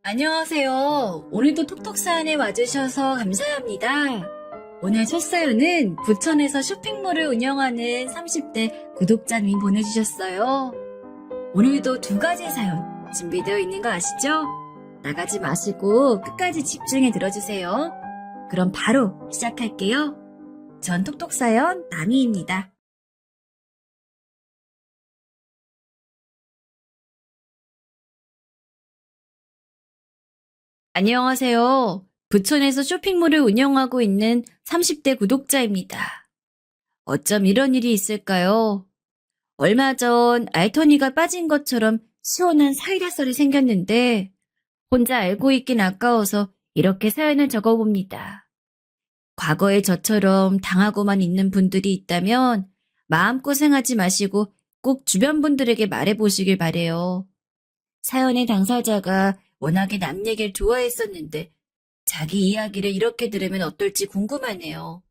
안녕하세요. 오늘도 톡톡 사연에 와주셔서 감사합니다. 오늘 첫 사연은 부천에서 쇼핑몰을 운영하는 30대 구독자님이 보내주셨어요. 오늘도 두 가지 사연 준비되어 있는 거 아시죠? 나가지 마시고 끝까지 집중해 들어주세요. 그럼 바로 시작할게요. 전 톡톡 사연 나미입니다. 안녕하세요. 부천에서 쇼핑몰을 운영하고 있는 30대 구독자입니다. 어쩜 이런 일이 있을까요? 얼마 전 알터니가 빠진 것처럼 시원한 사이다 썰이 생겼는데 혼자 알고 있긴 아까워서 이렇게 사연을 적어봅니다. 과거에 저처럼 당하고만 있는 분들이 있다면 마음고생하지 마시고 꼭 주변 분들에게 말해보시길 바래요. 사연의 당사자가 워낙에 남 얘기를 좋아했었는데 자기 이야기를 이렇게 들으면 어떨지 궁금하네요.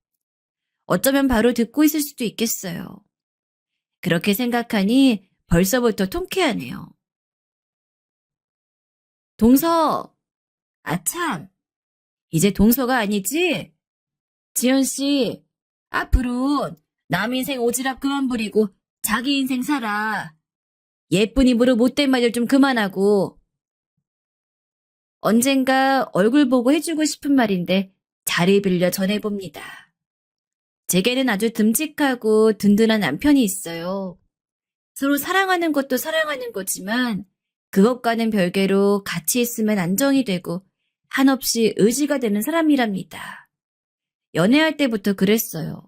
어쩌면 바로 듣고 있을 수도 있겠어요. 그렇게 생각하니 벌써부터 통쾌하네요. 동서! 아참! 이제 동서가 아니지? 지연씨, 앞으로 남 인생 오지랖 그만 부리고 자기 인생 살아. 예쁜 입으로 못된 말들 좀 그만하고. 언젠가 얼굴 보고 해주고 싶은 말인데 자리 빌려 전해봅니다. 제게는 아주 듬직하고 든든한 남편이 있어요. 서로 사랑하는 것도 사랑하는 거지만 그것과는 별개로 같이 있으면 안정이 되고 한없이 의지가 되는 사람이랍니다. 연애할 때부터 그랬어요.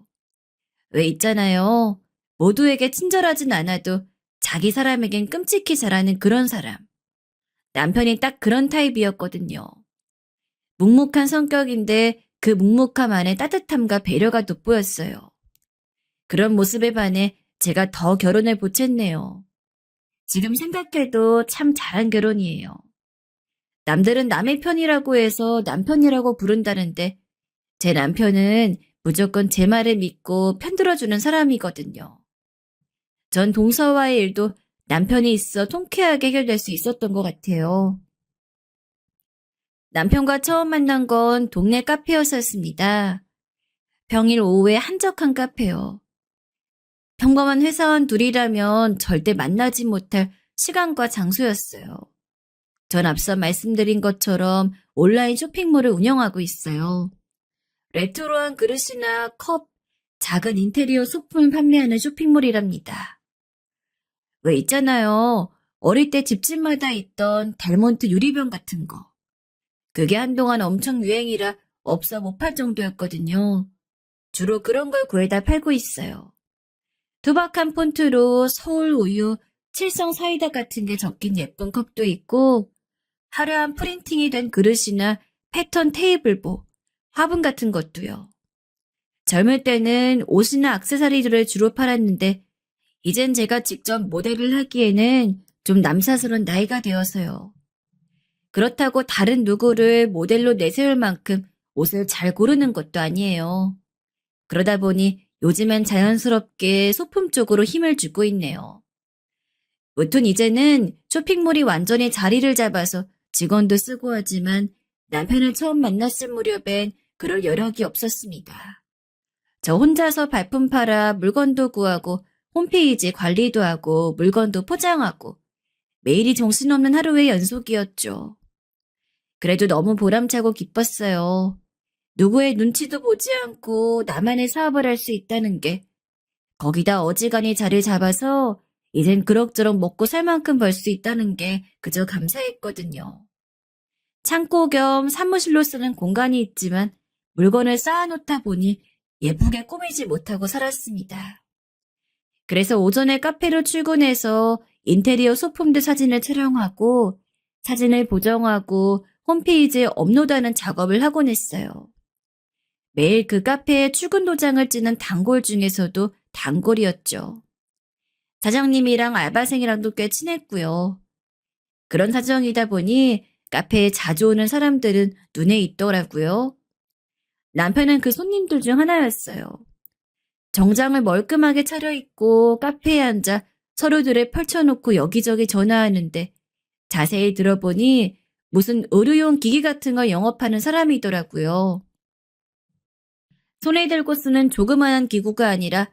왜 있잖아요. 모두에게 친절하진 않아도 자기 사람에겐 끔찍히 잘하는 그런 사람. 남편이 딱 그런 타입이었거든요. 묵묵한 성격인데 그 묵묵함 안에 따뜻함과 배려가 돋보였어요. 그런 모습에 반해 제가 더 결혼을 보챘네요. 지금 생각해도 참 잘한 결혼이에요. 남들은 남의 편이라고 해서 남편이라고 부른다는데 제 남편은 무조건 제 말을 믿고 편들어주는 사람이거든요. 전 동서와의 일도 남편이 있어 통쾌하게 해결될 수 있었던 것 같아요. 남편과 처음 만난 건 동네 카페였었습니다. 평일 오후에 한적한 카페요. 평범한 회사원 둘이라면 절대 만나지 못할 시간과 장소였어요. 전 앞서 말씀드린 것처럼 온라인 쇼핑몰을 운영하고 있어요. 레트로한 그릇이나 컵, 작은 인테리어 소품을 판매하는 쇼핑몰이랍니다. 왜 있잖아요. 어릴 때 집집마다 있던 델몬트 유리병 같은 거. 그게 한동안 엄청 유행이라 없어 못 팔 정도였거든요. 주로 그런 걸 구해다 팔고 있어요. 투박한 폰트로 서울 우유, 칠성 사이다 같은 게 적힌 예쁜 컵도 있고 화려한 프린팅이 된 그릇이나 패턴 테이블보, 화분 같은 것도요. 젊을 때는 옷이나 액세서리들을 주로 팔았는데 이젠 제가 직접 모델을 하기에는 좀 남사스러운 나이가 되어서요. 그렇다고 다른 누구를 모델로 내세울 만큼 옷을 잘 고르는 것도 아니에요. 그러다 보니 요즘엔 자연스럽게 소품 쪽으로 힘을 주고 있네요. 무튼 이제는 쇼핑몰이 완전히 자리를 잡아서 직원도 쓰고 하지만 남편을 처음 만났을 무렵엔 그럴 여력이 없었습니다. 저 혼자서 발품 팔아 물건도 구하고 홈페이지 관리도 하고 물건도 포장하고 매일이 정신없는 하루의 연속이었죠. 그래도 너무 보람차고 기뻤어요. 누구의 눈치도 보지 않고 나만의 사업을 할 수 있다는 게 거기다 어지간히 자리를 잡아서 이젠 그럭저럭 먹고 살 만큼 벌 수 있다는 게 그저 감사했거든요. 창고 겸 사무실로 쓰는 공간이 있지만 물건을 쌓아놓다 보니 예쁘게 꾸미지 못하고 살았습니다. 그래서 오전에 카페로 출근해서 인테리어 소품들 사진을 촬영하고 사진을 보정하고 홈페이지에 업로드하는 작업을 하곤 했어요. 매일 그 카페에 출근 도장을 찍는 단골 중에서도 단골이었죠. 사장님이랑 알바생이랑도 꽤 친했고요. 그런 사정이다 보니 카페에 자주 오는 사람들은 눈에 있더라고요. 남편은 그 손님들 중 하나였어요. 정장을 멀끔하게 차려입고 카페에 앉아 서류들을 펼쳐놓고 여기저기 전화하는데 자세히 들어보니 무슨 의료용 기기 같은 걸 영업하는 사람이더라고요. 손에 들고 쓰는 조그마한 기구가 아니라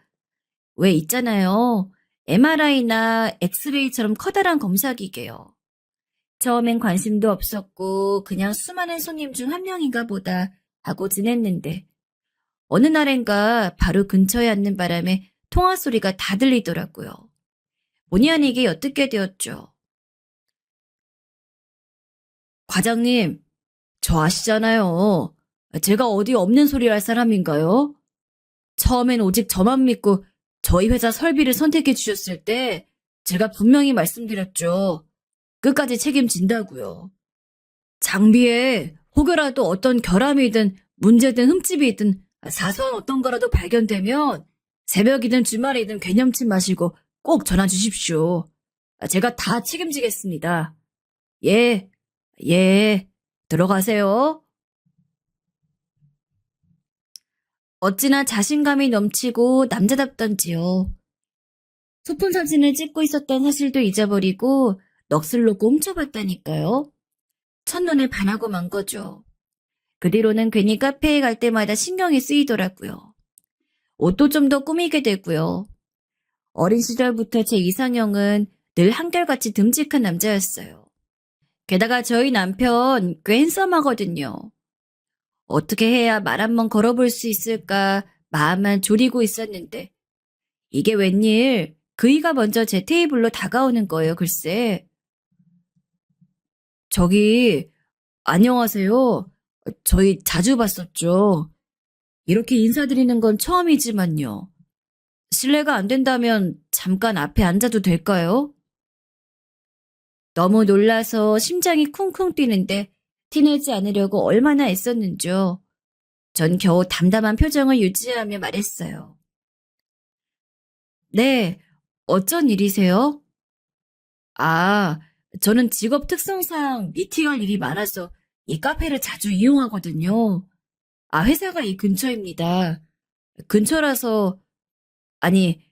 왜 있잖아요. MRI나 엑스레이처럼 커다란 검사기계요. 처음엔 관심도 없었고 그냥 수많은 손님 중 한 명인가 보다 하고 지냈는데 어느 날엔가 바로 근처에 앉는 바람에 통화 소리가 다 들리더라고요. 본의 아니게 엿듣게 되었죠. 과장님, 저 아시잖아요. 제가 어디 없는 소리 할 사람인가요? 처음엔 오직 저만 믿고 저희 회사 설비를 선택해 주셨을 때 제가 분명히 말씀드렸죠. 끝까지 책임진다고요. 장비에 혹여라도 어떤 결함이든 문제든 흠집이든 사소한 어떤 거라도 발견되면 새벽이든 주말이든 괴념치 마시고 꼭 전화 주십시오. 제가 다 책임지겠습니다. 예, 예, 들어가세요. 어찌나 자신감이 넘치고 남자답던지요. 소품 사진을 찍고 있었던 사실도 잊어버리고 넋을 놓고 훔쳐봤다니까요. 첫눈에 반하고 만 거죠. 그 뒤로는 괜히 카페에 갈 때마다 신경이 쓰이더라고요. 옷도 좀 더 꾸미게 되고요. 어린 시절부터 제 이상형은 늘 한결같이 듬직한 남자였어요. 게다가 저희 남편 꽤 핸섬하거든요. 어떻게 해야 말 한 번 걸어볼 수 있을까 마음만 졸이고 있었는데 이게 웬일 그이가 먼저 제 테이블로 다가오는 거예요, 글쎄. 저기 안녕하세요. 저희 자주 봤었죠. 이렇게 인사드리는 건 처음이지만요. 실례가 안 된다면 잠깐 앞에 앉아도 될까요? 너무 놀라서 심장이 쿵쿵 뛰는데 티내지 않으려고 얼마나 애썼는지요. 전 겨우 담담한 표정을 유지하며 말했어요. 네, 어쩐 일이세요? 아, 저는 직업 특성상 미팅할 일이 많아서 이 카페를 자주 이용하거든요. 아, 회사가 이 근처입니다. 근처라서, 아니,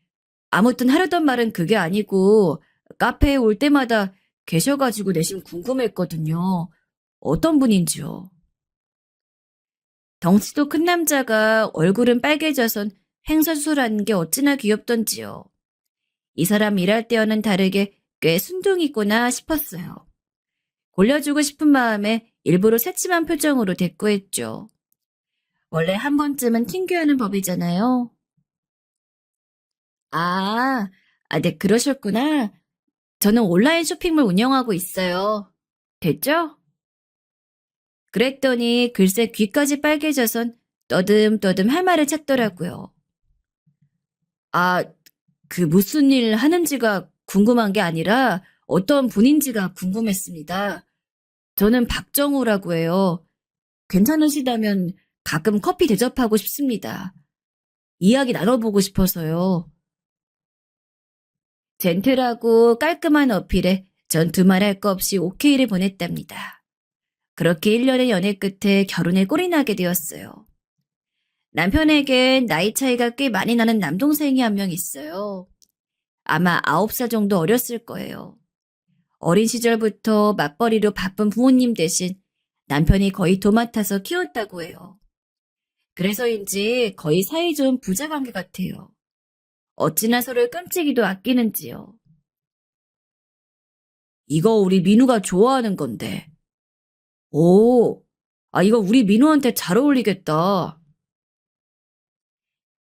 아무튼 하려던 말은 그게 아니고, 카페에 올 때마다 계셔가지고 내심 궁금했거든요. 어떤 분인지요. 덩치도 큰 남자가 얼굴은 빨개져선 횡설수설하는 게 어찌나 귀엽던지요. 이 사람 일할 때와는 다르게 꽤 순둥이구나 싶었어요. 골려주고 싶은 마음에 일부러 새침한 표정으로 대꾸했죠. 원래 한 번쯤은 튕겨하는 법이잖아요. 네, 그러셨구나. 저는 온라인 쇼핑몰 운영하고 있어요. 됐죠? 그랬더니 글쎄 귀까지 빨개져선 떠듬떠듬 할 말을 찾더라고요. 아, 그 무슨 일 하는지가 궁금한 게 아니라 어떤 분인지가 궁금했습니다. 저는 박정우라고 해요. 괜찮으시다면 가끔 커피 대접하고 싶습니다. 이야기 나눠보고 싶어서요. 젠틀하고 깔끔한 어필에 전 두말 할 거 없이 오케이를 보냈답니다. 그렇게 1년의 연애 끝에 결혼에 꼴이 나게 되었어요. 남편에겐 나이 차이가 꽤 많이 나는 남동생이 한 명 있어요. 아마 9살 정도 어렸을 거예요. 어린 시절부터 맞벌이로 바쁜 부모님 대신 남편이 거의 도맡아서 키웠다고 해요. 그래서인지 거의 사이좋은 부자 관계 같아요. 어찌나 서로를 끔찍이도 아끼는지요. 이거 우리 민우가 좋아하는 건데. 오, 이거 우리 민우한테 잘 어울리겠다.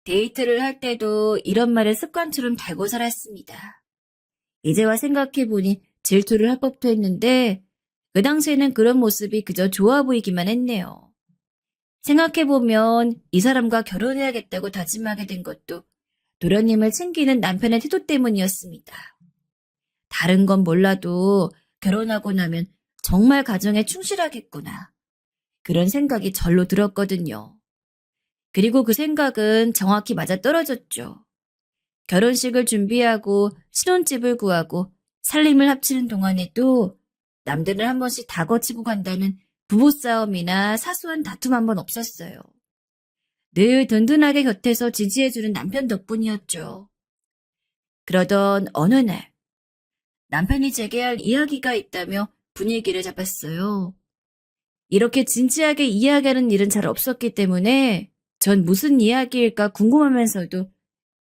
데이트를 할 때도 이런 말을 습관처럼 달고 살았습니다. 이제와 생각해보니 질투를 할 법도 했는데 그 당시에는 그런 모습이 그저 좋아 보이기만 했네요. 생각해보면 이 사람과 결혼해야겠다고 다짐하게 된 것도 도련님을 챙기는 남편의 태도 때문이었습니다. 다른 건 몰라도 결혼하고 나면 정말 가정에 충실하겠구나. 그런 생각이 절로 들었거든요. 그리고 그 생각은 정확히 맞아떨어졌죠. 결혼식을 준비하고 신혼집을 구하고 살림을 합치는 동안에도 남들은 한 번씩 다 거치고 간다는 부부싸움이나 사소한 다툼 한 번 없었어요. 늘 든든하게 곁에서 지지해주는 남편 덕분이었죠. 그러던 어느 날 남편이 제게 할 이야기가 있다며 분위기를 잡았어요. 이렇게 진지하게 이야기하는 일은 잘 없었기 때문에 전 무슨 이야기일까 궁금하면서도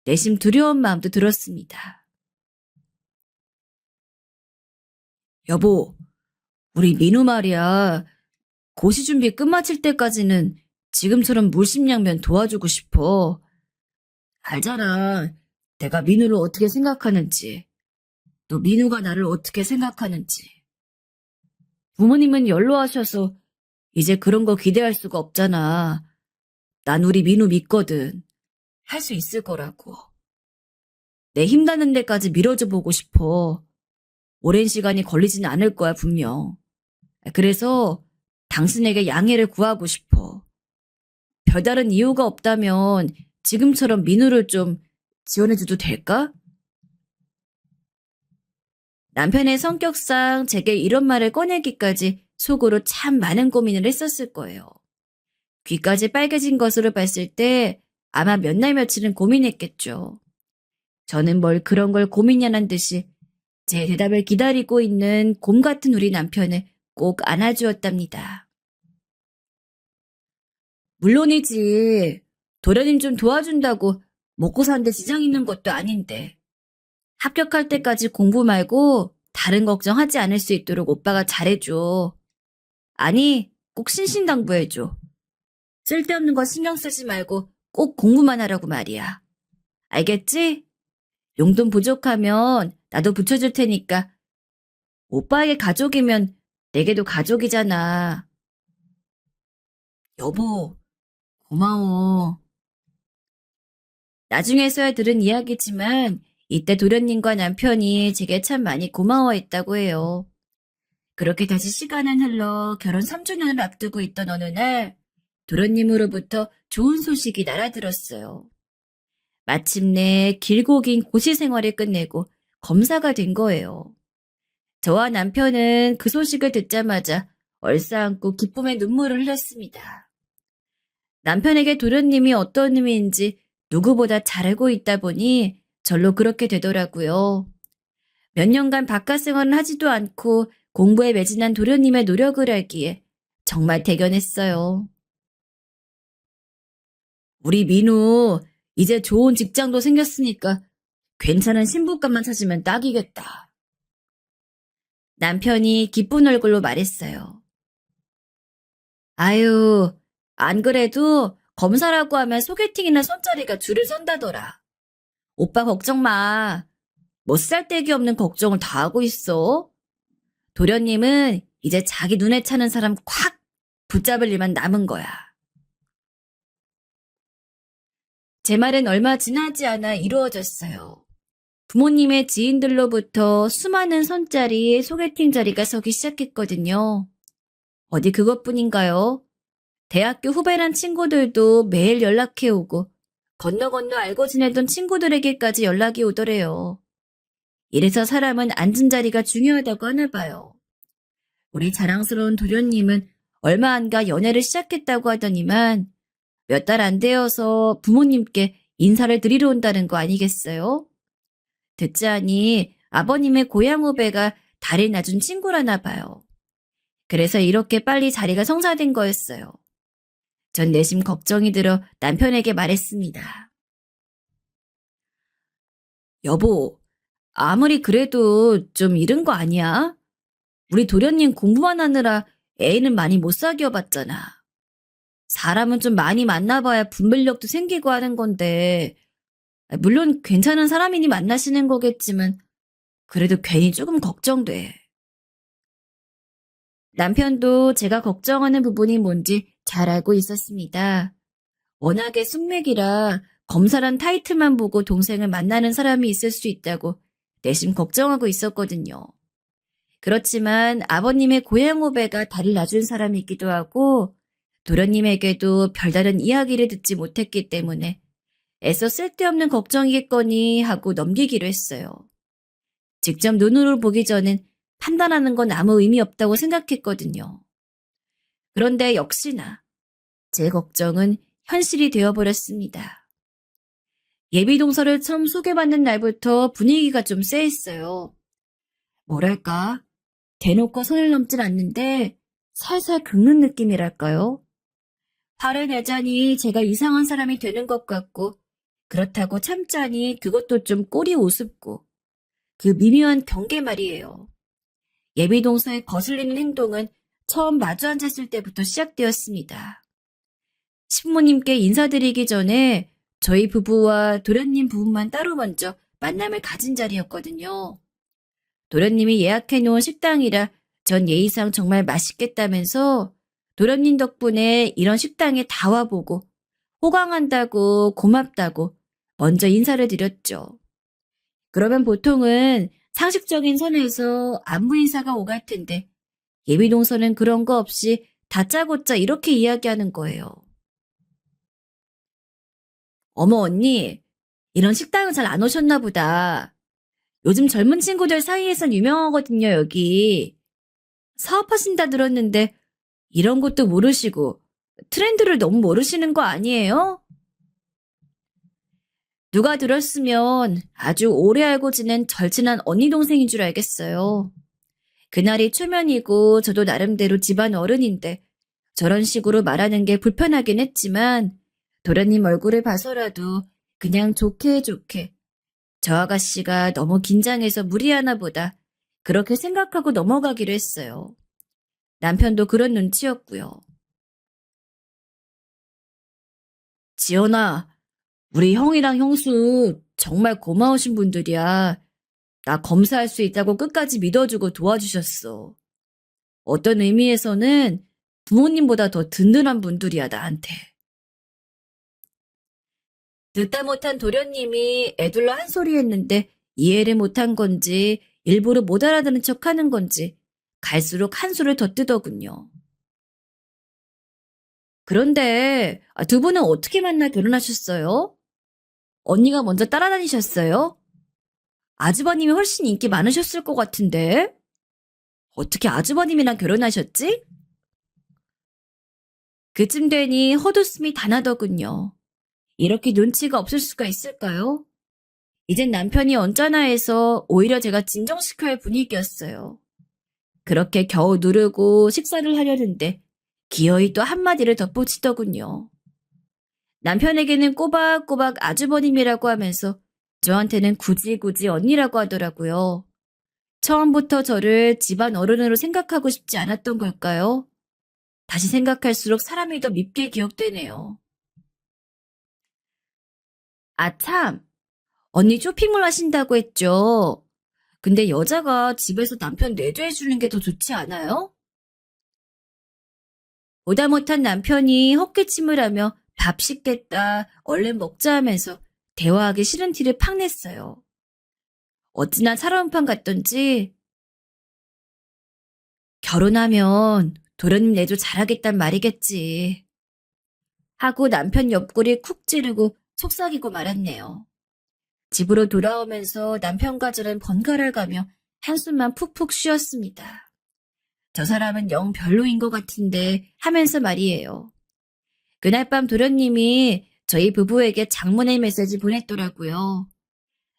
내심 두려운 마음도 들었습니다. 여보, 우리 민우 말이야. 고시 준비 끝마칠 때까지는 지금처럼 물심양면 도와주고 싶어. 알잖아. 내가 민우를 어떻게 생각하는지, 또 민우가 나를 어떻게 생각하는지. 부모님은 연로하셔서 이제 그런 거 기대할 수가 없잖아. 난 우리 민우 믿거든. 할 수 있을 거라고. 내 힘닿는 데까지 밀어줘 보고 싶어. 오랜 시간이 걸리지는 않을 거야, 분명. 그래서 당신에게 양해를 구하고 싶어. 별다른 이유가 없다면 지금처럼 민우를 좀 지원해줘도 될까? 남편의 성격상 제게 이런 말을 꺼내기까지 속으로 참 많은 고민을 했었을 거예요. 귀까지 빨개진 것으로 봤을 때 아마 몇 날 며칠은 고민했겠죠. 저는 뭘 그런 걸 고민이란 듯이 제 대답을 기다리고 있는 곰 같은 우리 남편을 꼭 안아주었답니다. 물론이지. 도련님 좀 도와준다고 먹고 사는데 지장 있는 것도 아닌데. 합격할 때까지 공부 말고 다른 걱정하지 않을 수 있도록 오빠가 잘해줘. 아니, 꼭 신신당부해줘. 쓸데없는 거 신경 쓰지 말고 꼭 공부만 하라고 말이야. 알겠지? 용돈 부족하면 나도 붙여줄 테니까. 오빠에게 가족이면 내게도 가족이잖아. 여보, 고마워. 나중에서야 들은 이야기지만 이때 도련님과 남편이 제게 참 많이 고마워했다고 해요. 그렇게 다시 시간은 흘러 결혼 3주년을 앞두고 있던 어느 날 도련님으로부터 좋은 소식이 날아들었어요. 마침내 길고 긴 고시 생활을 끝내고 검사가 된 거예요. 저와 남편은 그 소식을 듣자마자 얼싸안고 기쁨의 눈물을 흘렸습니다. 남편에게 도련님이 어떤 의미인지 누구보다 잘 알고 있다 보니 절로 그렇게 되더라고요. 몇 년간 바깥 생활은 하지도 않고 공부에 매진한 도련님의 노력을 알기에 정말 대견했어요. 우리 민우 이제 좋은 직장도 생겼으니까 괜찮은 신부감만 찾으면 딱이겠다. 남편이 기쁜 얼굴로 말했어요. 아유, 안 그래도 검사라고 하면 소개팅이나 손자리가 줄을 선다더라. 오빠 걱정 마. 못 살 데기 없는 걱정을 다 하고 있어. 도련님은 이제 자기 눈에 차는 사람 콱 붙잡을 일만 남은 거야. 제 말은 얼마 지나지 않아 이루어졌어요. 부모님의 지인들로부터 수많은 손자리, 소개팅 자리가 서기 시작했거든요. 어디 그것뿐인가요? 대학교 후배란 친구들도 매일 연락해오고 건너 건너 알고 지내던 친구들에게까지 연락이 오더래요. 이래서 사람은 앉은 자리가 중요하다고 하나 봐요. 우리 자랑스러운 도련님은 얼마 안 가 연애를 시작했다고 하더니만 몇 달 안 되어서 부모님께 인사를 드리러 온다는 거 아니겠어요? 듣자 하니 아버님의 고향 후배가 다리 낮은 친구라나 봐요. 그래서 이렇게 빨리 자리가 성사된 거였어요. 전 내심 걱정이 들어 남편에게 말했습니다. 여보, 아무리 그래도 좀 이른 거 아니야? 우리 도련님 공부만 하느라 애는 많이 못 사귀어 봤잖아. 사람은 좀 많이 만나봐야 분별력도 생기고 하는 건데, 물론 괜찮은 사람이니 만나시는 거겠지만, 그래도 괜히 조금 걱정돼. 남편도 제가 걱정하는 부분이 뭔지 잘 알고 있었습니다. 워낙에 숙맥이라 검사란 타이틀만 보고 동생을 만나는 사람이 있을 수 있다고 내심 걱정하고 있었거든요. 그렇지만 아버님의 고향 후배가 다리를 놔준 사람이기도 하고 도련님에게도 별다른 이야기를 듣지 못했기 때문에 애써 쓸데없는 걱정이겠거니 하고 넘기기로 했어요. 직접 눈으로 보기 전엔 판단하는 건 아무 의미 없다고 생각했거든요. 그런데 역시나 제 걱정은 현실이 되어버렸습니다. 예비동서를 처음 소개받는 날부터 분위기가 좀 쎄했어요. 뭐랄까, 대놓고 선을 넘진 않는데 살살 긁는 느낌이랄까요? 화를 내자니 제가 이상한 사람이 되는 것 같고 그렇다고 참자니 그것도 좀 꼴이 우습고 그 미묘한 경계 말이에요. 예비동서에 거슬리는 행동은 처음 마주 앉았을 때부터 시작되었습니다. 신부님께 인사드리기 전에 저희 부부와 도련님 부부만 따로 먼저 만남을 가진 자리였거든요. 도련님이 예약해놓은 식당이라 전 예의상 정말 맛있겠다면서 도련님 덕분에 이런 식당에 다 와보고 호강한다고 고맙다고 먼저 인사를 드렸죠. 그러면 보통은 상식적인 선에서 안부 인사가 오갈 텐데 예비동서는 그런 거 없이 다짜고짜 이렇게 이야기하는 거예요. 어머 언니, 이런 식당은 잘 안 오셨나 보다. 요즘 젊은 친구들 사이에선 유명하거든요, 여기. 사업하신다 들었는데 이런 것도 모르시고 트렌드를 너무 모르시는 거 아니에요? 누가 들었으면 아주 오래 알고 지낸 절친한 언니 동생인 줄 알겠어요. 그날이 초면이고 저도 나름대로 집안 어른인데 저런 식으로 말하는 게 불편하긴 했지만 도련님 얼굴을 봐서라도 그냥 좋게 좋게 저 아가씨가 너무 긴장해서 무리하나 보다 그렇게 생각하고 넘어가기로 했어요. 남편도 그런 눈치였고요. 지연아, 우리 형이랑 형수 정말 고마우신 분들이야. 나 검사할 수 있다고 끝까지 믿어주고 도와주셨어. 어떤 의미에서는 부모님보다 더 든든한 분들이야, 나한테. 듣다 못한 도련님이 애둘러 한 소리 했는데 이해를 못한 건지 일부러 못 알아듣는 척 하는 건지 갈수록 한수를 더 뜨더군요. 그런데 두 분은 어떻게 만나 결혼하셨어요? 언니가 먼저 따라다니셨어요? 아주버님이 훨씬 인기 많으셨을 것 같은데? 어떻게 아주버님이랑 결혼하셨지? 그쯤 되니 헛웃음이 다 나더군요. 이렇게 눈치가 없을 수가 있을까요? 이젠 남편이 언짢아 해서 오히려 제가 진정시켜야 할 분위기였어요. 그렇게 겨우 누르고 식사를 하려는데 기어이 또 한마디를 덧붙이더군요. 남편에게는 꼬박꼬박 아주버님이라고 하면서 저한테는 굳이 언니라고 하더라고요. 처음부터 저를 집안 어른으로 생각하고 싶지 않았던 걸까요? 다시 생각할수록 사람이 더 밉게 기억되네요. 아, 참. 언니 쇼핑몰 하신다고 했죠? 근데 여자가 집에서 남편 내조해주는 게 더 좋지 않아요? 보다 못한 남편이 헛기침을 하며 밥 식겠다, 얼른 먹자 하면서 대화하기 싫은 티를 팍 냈어요. 어찌나 살아온판 같던지 결혼하면 도련님 내조 잘하겠단 말이겠지. 하고 남편 옆구리 쿡 찌르고 속삭이고 말았네요. 집으로 돌아오면서 남편과 저는 번갈아 가며 한숨만 푹푹 쉬었습니다. 저 사람은 영 별로인 것 같은데 하면서 말이에요. 그날 밤 도련님이 저희 부부에게 장문의 메시지 보냈더라고요.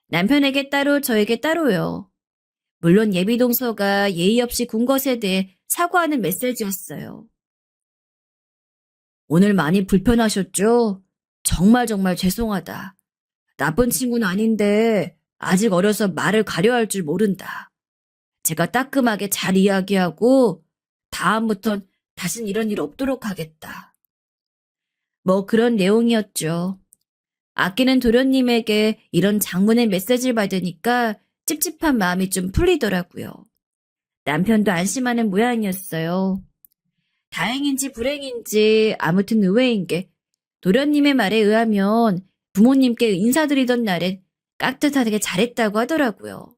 남편에게 따로 저에게 따로요. 물론 예비동서가 예의 없이 군 것에 대해 사과하는 메시지였어요. 오늘 많이 불편하셨죠? 정말 죄송하다. 나쁜 친구는 아닌데 아직 어려서 말을 가려할 줄 모른다. 제가 따끔하게 잘 이야기하고 다음부턴 다신 이런 일 없도록 하겠다. 뭐 그런 내용이었죠. 아끼는 도련님에게 이런 장문의 메시지를 받으니까 찝찝한 마음이 좀 풀리더라고요. 남편도 안심하는 모양이었어요. 다행인지 불행인지 아무튼 의외인 게 도련님의 말에 의하면 부모님께 인사드리던 날엔 깍듯하게 잘했다고 하더라고요.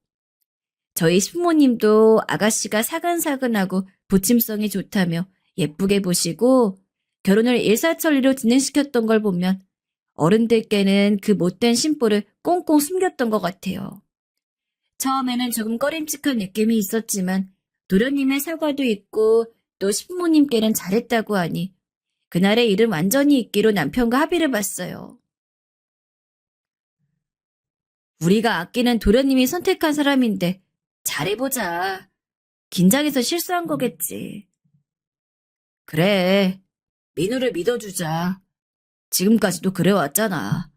저희 신부모님도 아가씨가 사근사근하고 부침성이 좋다며 예쁘게 보시고 결혼을 일사천리로 진행시켰던 걸 보면 어른들께는 그 못된 심보를 꽁꽁 숨겼던 것 같아요. 처음에는 조금 꺼림칙한 느낌이 있었지만 도련님의 사과도 있고 또 신부모님께는 잘했다고 하니 그날의 일은 완전히 잊기로 남편과 합의를 봤어요. 우리가 아끼는 도련님이 선택한 사람인데 잘해보자. 긴장해서 실수한 거겠지. 그래, 민우를 믿어주자. 지금까지도 그래왔잖아.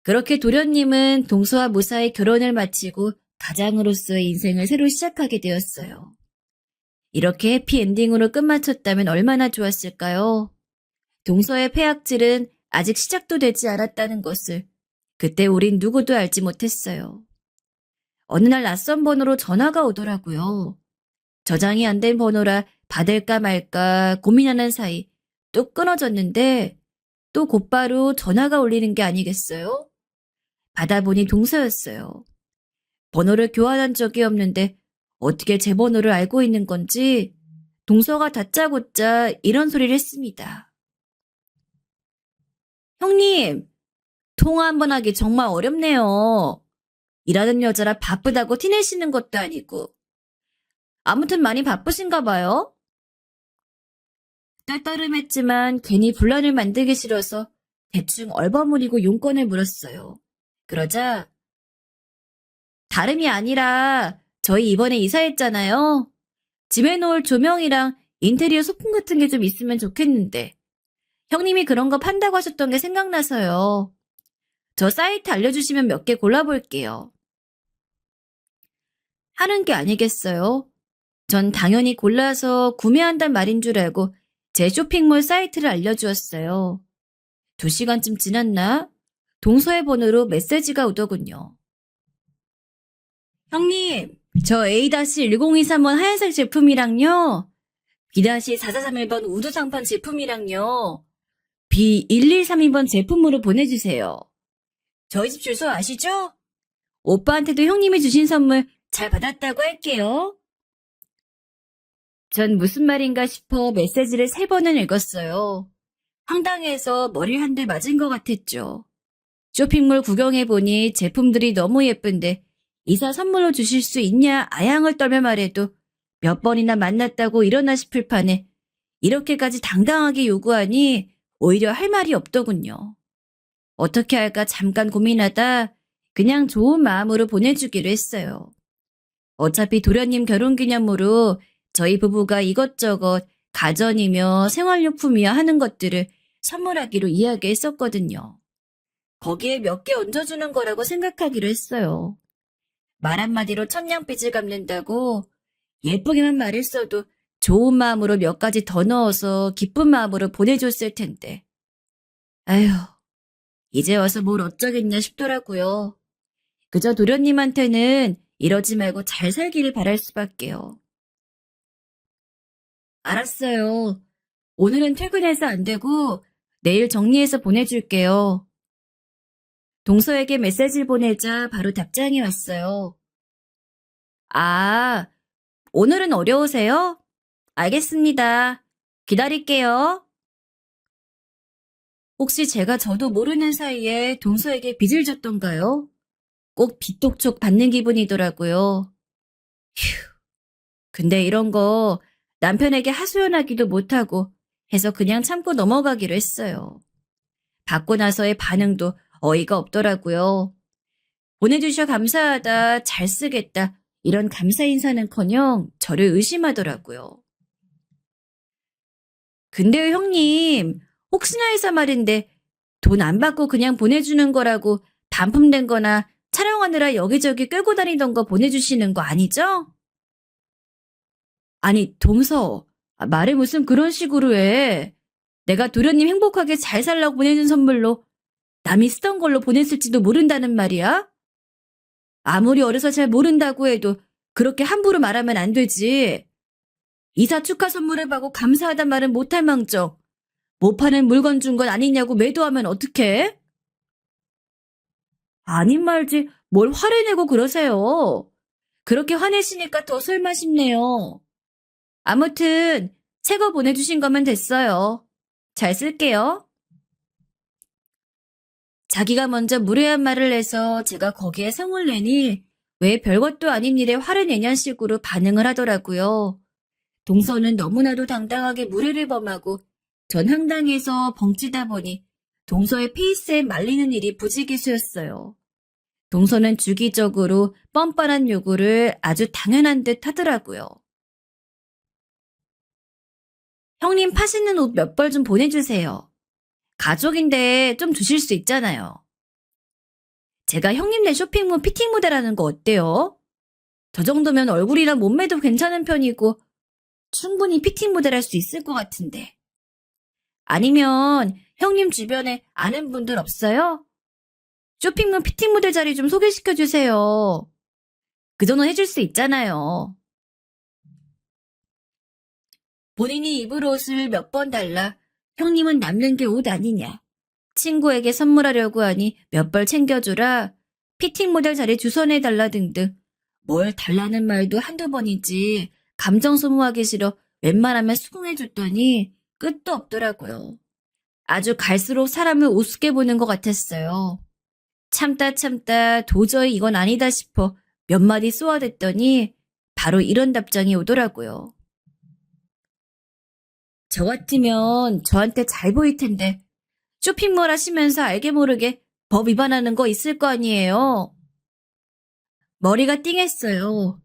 그렇게 도련님은 동서와 무사히 결혼을 마치고 가장으로서의 인생을 새로 시작하게 되었어요. 이렇게 해피엔딩으로 끝마쳤다면 얼마나 좋았을까요? 동서의 폐악질은 아직 시작도 되지 않았다는 것을 그때 우린 누구도 알지 못했어요. 어느 날 낯선 번호로 전화가 오더라고요. 저장이 안 된 번호라 받을까 말까 고민하는 사이 또 끊어졌는데 또 곧바로 전화가 울리는 게 아니겠어요? 받아보니 동서였어요. 번호를 교환한 적이 없는데 어떻게 제 번호를 알고 있는 건지 동서가 다짜고짜 이런 소리를 했습니다. 형님, 통화 한 번 하기 정말 어렵네요. 일하는 여자라 바쁘다고 티내시는 것도 아니고. 아무튼 많이 바쁘신가 봐요. 떨떠름했지만 괜히 분란을 만들기 싫어서 대충 얼버무리고 용건을 물었어요. 그러자 다름이 아니라 저희 이번에 이사했잖아요. 집에 놓을 조명이랑 인테리어 소품 같은 게 좀 있으면 좋겠는데 형님이 그런 거 판다고 하셨던 게 생각나서요. 저 사이트 알려주시면 몇 개 골라볼게요. 하는 게 아니겠어요? 전 당연히 골라서 구매한단 말인 줄 알고 제 쇼핑몰 사이트를 알려주었어요. 2시간쯤 지났나? 동서의 번호로 메시지가 오더군요. 형님, 저 A-1023번 하얀색 제품이랑요. B-4431번 우드상판 제품이랑요. B1132번 제품으로 보내주세요. 저희 집 주소 아시죠? 오빠한테도 형님이 주신 선물 잘 받았다고 할게요. 전 무슨 말인가 싶어 메시지를 3번은 읽었어요. 황당해서 머리를 한 대 맞은 것 같았죠. 쇼핑몰 구경해보니 제품들이 너무 예쁜데 이사 선물로 주실 수 있냐 아양을 떨며 말해도 몇 번이나 만났다고 일어나 싶을 판에 이렇게까지 당당하게 요구하니 오히려 할 말이 없더군요. 어떻게 할까 잠깐 고민하다 그냥 좋은 마음으로 보내주기로 했어요. 어차피 도련님 결혼기념으로 저희 부부가 이것저것 가전이며 생활용품이며 하는 것들을 선물하기로 이야기했었거든요. 거기에 몇 개 얹어주는 거라고 생각하기로 했어요. 말 한마디로 천냥빚을 갚는다고 예쁘게만 말했어도 좋은 마음으로 몇 가지 더 넣어서 기쁜 마음으로 보내줬을 텐데. 아휴, 이제 와서 뭘 어쩌겠냐 싶더라고요. 그저 도련님한테는 이러지 말고 잘 살기를 바랄 수밖에요. 알았어요. 오늘은 퇴근해서 안 되고 내일 정리해서 보내줄게요. 동서에게 메시지를 보내자 바로 답장이 왔어요. 아, 오늘은 어려우세요? 알겠습니다. 기다릴게요. 혹시 제가 저도 모르는 사이에 동서에게 빚을 졌던가요? 꼭 빚독촉 받는 기분이더라고요. 휴, 근데 이런 거 남편에게 하소연하기도 못하고 해서 그냥 참고 넘어가기로 했어요. 받고 나서의 반응도 어이가 없더라고요. 보내주셔 감사하다, 잘 쓰겠다 이런 감사 인사는커녕 저를 의심하더라고요. 근데요 형님, 혹시나 해서 말인데 돈 안 받고 그냥 보내주는 거라고 반품된 거나 촬영하느라 여기저기 끌고 다니던 거 보내주시는 거 아니죠? 아니 동서, 말을 무슨 그런 식으로 해. 내가 도련님 행복하게 잘 살라고 보내준 선물로 남이 쓰던 걸로 보냈을지도 모른다는 말이야? 아무리 어려서 잘 모른다고 해도 그렇게 함부로 말하면 안 되지. 이사 축하 선물을 받고 감사하단 말은 못할 망정. 못 파는 물건 준 건 아니냐고 매도하면 어떡해? 아닌 말지 뭘 화를 내고 그러세요. 그렇게 화내시니까 더 설마 싶네요. 아무튼 새 거 보내주신 거면 됐어요. 잘 쓸게요. 자기가 먼저 무례한 말을 해서 제가 거기에 성을 내니 왜 별것도 아닌 일에 화를 내냐는 식으로 반응을 하더라고요. 동서는 너무나도 당당하게 무례를 범하고 전 황당해서 벙찌다 보니 동서의 페이스에 말리는 일이 부지기수였어요. 동서는 주기적으로 뻔뻔한 요구를 아주 당연한 듯 하더라고요. 형님 파시는 옷 몇 벌 좀 보내주세요. 가족인데 좀 주실 수 있잖아요. 제가 형님네 쇼핑몰 피팅 모델하는 거 어때요? 저 정도면 얼굴이나 몸매도 괜찮은 편이고 충분히 피팅 모델 할 수 있을 것 같은데. 아니면 형님 주변에 아는 분들 없어요? 쇼핑몰 피팅 모델 자리 좀 소개시켜 주세요. 그 정도 해줄 수 있잖아요. 본인이 입을 옷을 몇 번 달라 형님은 남는 게 옷 아니냐. 친구에게 선물하려고 하니 몇 벌 챙겨주라. 피팅 모델 자리 주선해달라 등등. 뭘 달라는 말도 한두 번이지 감정 소모하기 싫어 웬만하면 수긍해줬더니 끝도 없더라고요. 아주 갈수록 사람을 우습게 보는 것 같았어요. 참다 참다 도저히 이건 아니다 싶어 몇 마디 쏘아댔더니 바로 이런 답장이 오더라고요. 저 같으면 저한테 잘 보일 텐데 쇼핑몰 하시면서 알게 모르게 법 위반하는 거 있을 거 아니에요. 머리가 띵했어요.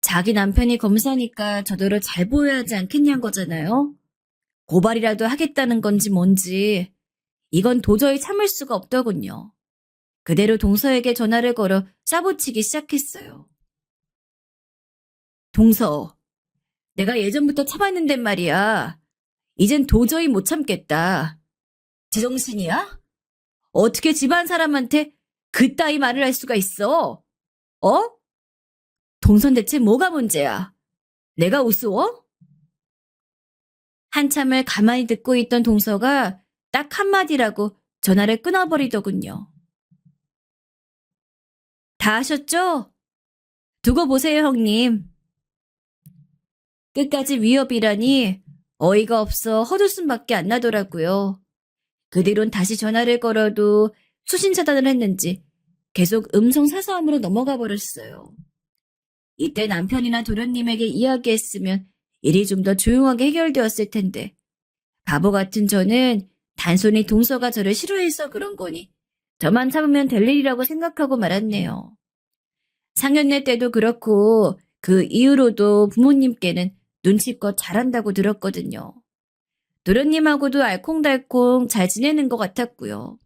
자기 남편이 검사니까 저더러 잘 보여야 하지 않겠냐는 거잖아요. 고발이라도 하겠다는 건지 뭔지 이건 도저히 참을 수가 없더군요. 그대로 동서에게 전화를 걸어 싸붙이기 시작했어요. 동서, 내가 예전부터 참았는데 말이야. 이젠 도저히 못 참겠다. 제정신이야? 어떻게 집안 사람한테 그따위 말을 할 수가 있어? 어? 동선 대체 뭐가 문제야? 내가 우스워? 한참을 가만히 듣고 있던 동서가 딱 한마디라고 전화를 끊어버리더군요. 다 하셨죠? 두고 보세요, 형님. 끝까지 위협이라니 어이가 없어 헛웃음밖에 안 나더라고요. 그 뒤론 다시 전화를 걸어도 수신 차단을 했는지 계속 음성 사서함으로 넘어가 버렸어요. 이때 남편이나 도련님에게 이야기했으면 일이 좀 더 조용하게 해결되었을 텐데 바보 같은 저는 단순히 동서가 저를 싫어해서 그런 거니 저만 참으면 될 일이라고 생각하고 말았네요. 상견례 때도 그렇고 그 이후로도 부모님께는 눈치껏 잘한다고 들었거든요. 도련님하고도 알콩달콩 잘 지내는 것 같았고요.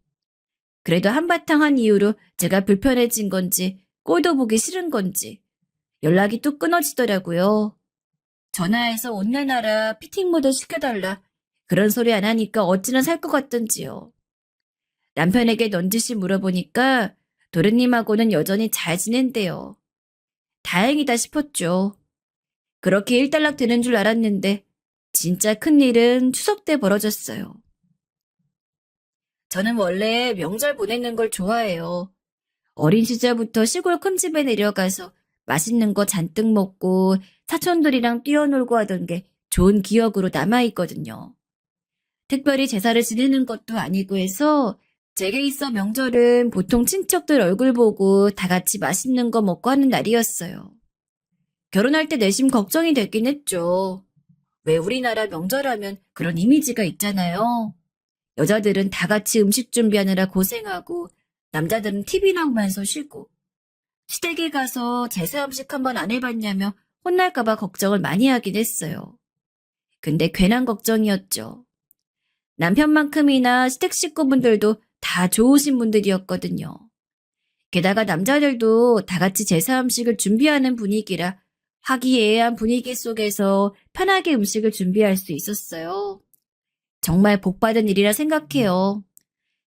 그래도 한바탕 한 이후로 제가 불편해진 건지 꼴도 보기 싫은 건지 연락이 뚝 끊어지더라고요. 전화해서 옷 내놔라, 피팅 모델 시켜달라 그런 소리 안 하니까 어찌나 살 것 같던지요. 남편에게 넌지시 물어보니까 도련님하고는 여전히 잘 지낸대요. 다행이다 싶었죠. 그렇게 일단락 되는 줄 알았는데 진짜 큰일은 추석 때 벌어졌어요. 저는 원래 명절 보내는 걸 좋아해요. 어린 시절부터 시골 큰 집에 내려가서 맛있는 거 잔뜩 먹고 사촌들이랑 뛰어놀고 하던 게 좋은 기억으로 남아있거든요. 특별히 제사를 지내는 것도 아니고 해서 제게 있어 명절은 보통 친척들 얼굴 보고 다 같이 맛있는 거 먹고 하는 날이었어요. 결혼할 때 내심 걱정이 됐긴 했죠. 왜 우리나라 명절하면 그런 이미지가 있잖아요. 여자들은 다 같이 음식 준비하느라 고생하고 남자들은 TV나 보면서 쉬고 시댁에 가서 제사 음식 한번 안 해봤냐며 혼날까봐 걱정을 많이 하긴 했어요. 근데 괜한 걱정이었죠. 남편만큼이나 시댁 식구분들도 다 좋으신 분들이었거든요. 게다가 남자들도 다 같이 제사 음식을 준비하는 분위기라 화기애애한 분위기 속에서 편하게 음식을 준비할 수 있었어요. 정말 복받은 일이라 생각해요.